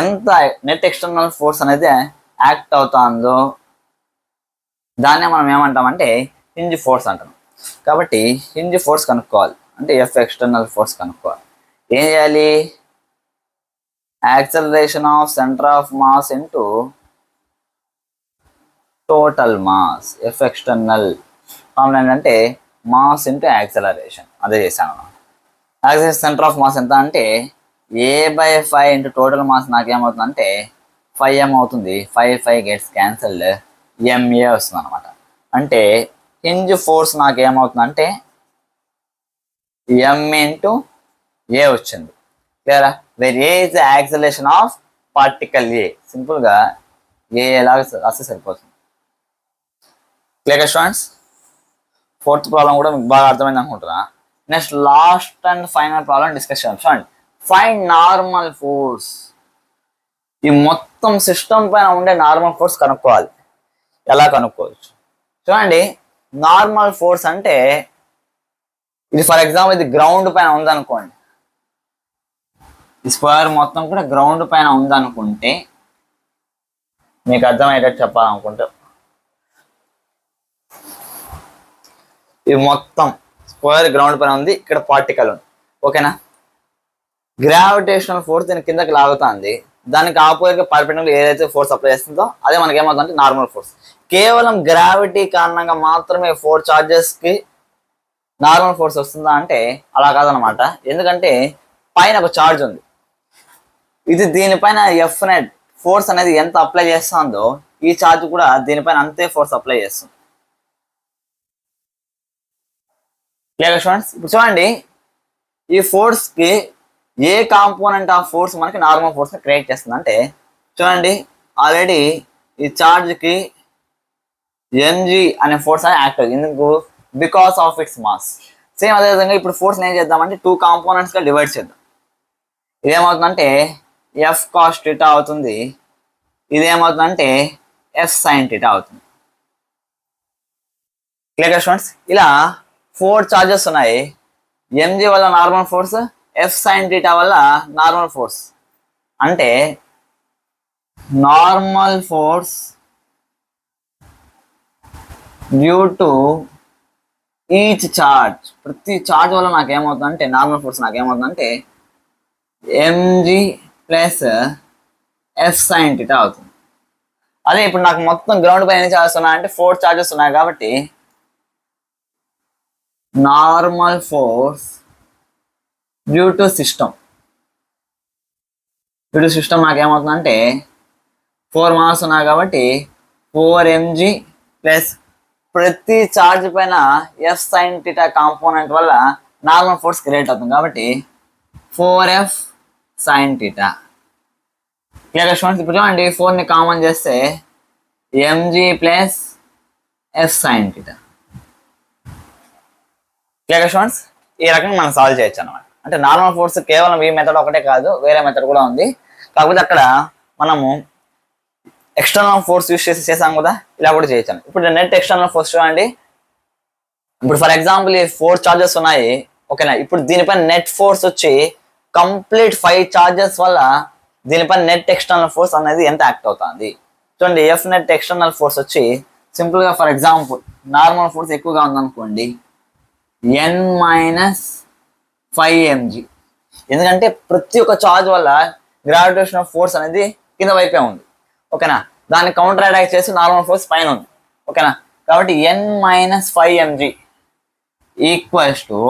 ఎంత నెట్ ఎక్స్టర్నల్ ఫోర్స్ అనేది యాక్ట్ అవుతుందో దాన్నే మనం ఏమంటామంటే హింజ్ ఫోర్స్ అంటాం. కాబట్టి హింజ్ ఫోర్స్ కనుక్కోవాలి అంటే ఎఫ్ ఎక్స్టర్నల్ ఫోర్స్ కనుక్కోవాలి. ఏం చేయాలి, acceleration of centre of mass into total mass. F external formula ఏంటంటే మాస్ ఇంటూ యాక్సలరేషన్. అదే చేశాను. యాక్సలరేషన్ సెంటర్ ఆఫ్ మాస్ ఎంత అంటే a/5 into total mass నాకేమవుతుందంటే 5m అవుతుంది. 5 గెట్స్ క్యాన్సల్డ్, ma వస్తుంది అనమాట. అంటే హింజ్ ఫోర్స్ నాకేమవుతుందంటే m ఇంటూ a వచ్చింది. క్లియరా? Where A is the acceleration of particle A. సింపుల్గా ఏ ఎలాగ రాస్తే సరిపోతుంది. Clear students? 4th ప్రాబ్లం కూడా మీకు బాగా అర్థమైంది అనుకుంటున్నా. Next last and final problem discuss చేద్దాం. చూడండి ఫైండ్ నార్మల్ ఫోర్స్. ఈ మొత్తం సిస్టమ్ పైన ఉండే నార్మల్ ఫోర్స్ కనుక్కోవాలి. ఎలా కనుక్కోవచ్చు చూడండి. నార్మల్ ఫోర్స్ అంటే ఇది ఫర్ ఎగ్జాంపుల్ ఇది గ్రౌండ్ పైన ఉందనుకోండి, ఈ స్క్వేర్ మొత్తం కూడా గ్రౌండ్ పైన ఉందనుకుంటే మీకు అర్థమయ్యేటట్టు చెప్పాలనుకుంటే ఇది మొత్తం స్క్వేర్ గ్రౌండ్ పైన ఉంది, ఇక్కడ పార్టికల్ ఉంది. ఓకేనా, గ్రావిటేషనల్ ఫోర్స్ దీని కిందకి లాగుతుంది, దానికి ఆపోజిట్ గా పర్పెండిక్యులర్ ఏదైతే ఫోర్స్ అప్లై చేస్తుందో అదే మనకి ఏమవుతుందంటే నార్మల్ ఫోర్స్. కేవలం గ్రావిటీ కారణంగా మాత్రమే 4 చార్జెస్ కి నార్మల్ ఫోర్స్ వస్తుందా అంటే అలా కాదనమాట. ఎందుకంటే పైన ఒక చార్జ్ ఉంది, ఇది దీనిపైన ఎఫ్ నెట్ ఫోర్స్ అనేది ఎంత అప్లై చేస్తుందో ఈ చార్జ్ కూడా దీనిపైన అంతే ఫోర్స్ అప్లై చేస్తుంది. స్టూడెంట్స్ ఇప్పుడు చూడండి, ఈ ఫోర్స్ కి ఏ కాంపోనెంట్ ఆఫ్ ఫోర్స్ మనకి నార్మల్ ఫోర్స్ ని క్రియేట్ చేస్తుంది అంటే చూడండి, ఆల్రెడీ ఈ చార్జ్ కి mg అనే ఫోర్స్ అనేది యాక్ట్ అవుతుంది. ఎందుకు? Because of its mass. Same అదే విధంగా ఇప్పుడు ఫోర్స్ ఏం చేద్దామంటే 2 కాంపోనెంట్స్ గా డివైడ్ చేద్దాం. ఇదేమవుతుందంటే ఎఫ్ కాస్ థీటా అవుతుంది, ఇదేమవుతుందంటే ఎఫ్ సైన్ థీటా అవుతుంది. క్లియర్ స్టూడెంట్స్, ఇలా 4 చార్జెస్ ఉన్నాయి. mg వల్ల normal force, F sine theta వల్ల నార్మల్ ఫోర్స్. అంటే normal force due to each charge, ప్రతి చార్జ్ వల్ల నాకేమవుతుందంటే నార్మల్ ఫోర్స్ నాకేమవుతుందంటే mg plus F sine theta అవుతుంది. అదే ఇప్పుడు నాకు మొత్తం గ్రౌండ్ పైన ఎన్ని చార్జెస్ ఉన్నాయంటే 4 చార్జెస్ ఉన్నాయి కాబట్టి normal force due to system నాకేమవుతుందంటే 4 మాస్ ఉన్నాయి కాబట్టి 4mg ప్లస్ ప్రతి చార్జ్ పైన ఎఫ్ సైన్ థీటా కాంపోనెంట్ వల్ల నార్మల్ ఫోర్స్ క్రియేట్ అవుతుంది కాబట్టి 4f sine theta. Clear students, ఇప్పుడు చూడండి 4 ని కామన్ చేస్తే mg plus F sine theta. Clear students, ఈ రకంగా మనం సాల్వ్ చేయొచ్చు అనమాట. అంటే నార్మల్ ఫోర్స్ కేవలం ఈ మెథడ్ ఒకటే కాదు, వేరే మెథడ్ కూడా ఉంది. కాకపోతే అక్కడ మనము ఎక్స్టర్నల్ ఫోర్స్ యూస్ చేసాం కదా, ఇలా కూడా చేయొచ్చు. ఇప్పుడు నెట్ ఎక్స్టర్నల్ ఫోర్స్ చూడండి, ఇప్పుడు ఫర్ ఎగ్జాంపుల్ ఈ 4 చార్జెస్ ఉన్నాయి. ఓకేనా, ఇప్పుడు దీనిపైన నెట్ ఫోర్స్ వచ్చి కంప్లీట్ 5 చార్జెస్ వల్ల దీనిపైన నెట్ ఎక్స్టర్నల్ ఫోర్స్ అనేది ఎంత యాక్ట్ అవుతుంది చూడండి. ఎఫ్ నెట్ ఎక్స్టర్నల్ ఫోర్స్ వచ్చి సింపుల్ గా ఫర్ ఎగ్జాంపుల్ నార్మల్ ఫోర్స్ ఎక్కువగా ఉందనుకోండి n-5mg. ఎందుకంటే ప్రతి ఒక్క చార్జ్ వల్ల గ్రావిటేషనల్ ఫోర్స్ అనేది కింద వైపే ఉంది. ఓకేనా, దాన్ని కౌంటర్ అటాక్ చేసి నార్మల్ ఫోర్స్ పైన ఉంది. ఓకేనా, కాబట్టి n-5mg ఈక్వల్స్ టు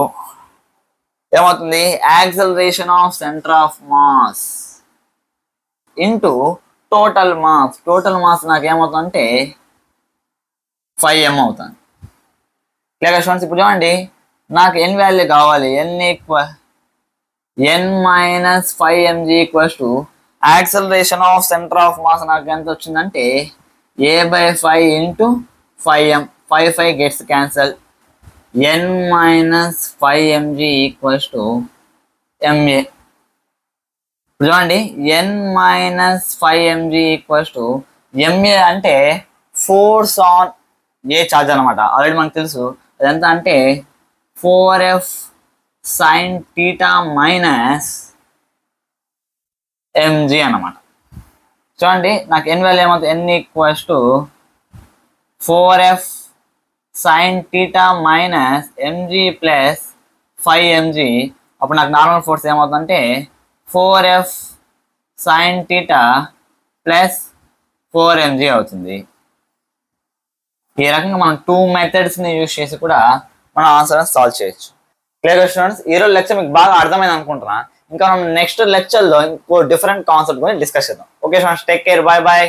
ఏమవుతుంది, acceleration of centre of mass into total mass. Total mass నాకు ఏమవుతుందంటే 5m అవుతుంది. క్లియర్ స్టూడెంట్స్, ఇప్పుడు చూడండి నాకు n వాల్యూ కావాలి, n-5mg equals to acceleration of centre of mass నాకు ఎంత వచ్చిందంటే a/5 into 5m. 5 gets cancel, n-5mg equals to ma. చూడండి n-5mg ఈక్వల్స్ టు ma అంటే ఫోర్స్ ఆన్ ఏ చార్జ్ అనమాట. ఆల్రెడీ మనకు తెలుసు అదంతా అంటే 4f sine theta minus mg అన్నమాట. చూడండి నాకు n వాల్యూ ఏమవుతుంది, n equals to 4f sine theta minus mg plus 5mg. అప్పుడు నాకు నార్మల్ ఫోర్స్ ఏమవుతుందంటే 4f sine theta plus 4mg అవుతుంది. ఈ రకంగా మనం 2 మెథడ్స్ ని యూజ్ చేసి కూడా మనం ఆన్సర్ సాల్వ్ చేయొచ్చు. క్లియర్ స్టూడెంట్స్, ఈ రోజు లెక్చర్ మీకు బాగా అర్థమైంది అనుకుంటున్నా. ఇంకా మనం నెక్స్ట్ లెక్చర్ లో ఇంకో డిఫరెంట్ కాన్సెప్ట్ గురించి డిస్కస్ చేద్దాం. Okay students, take care, by by.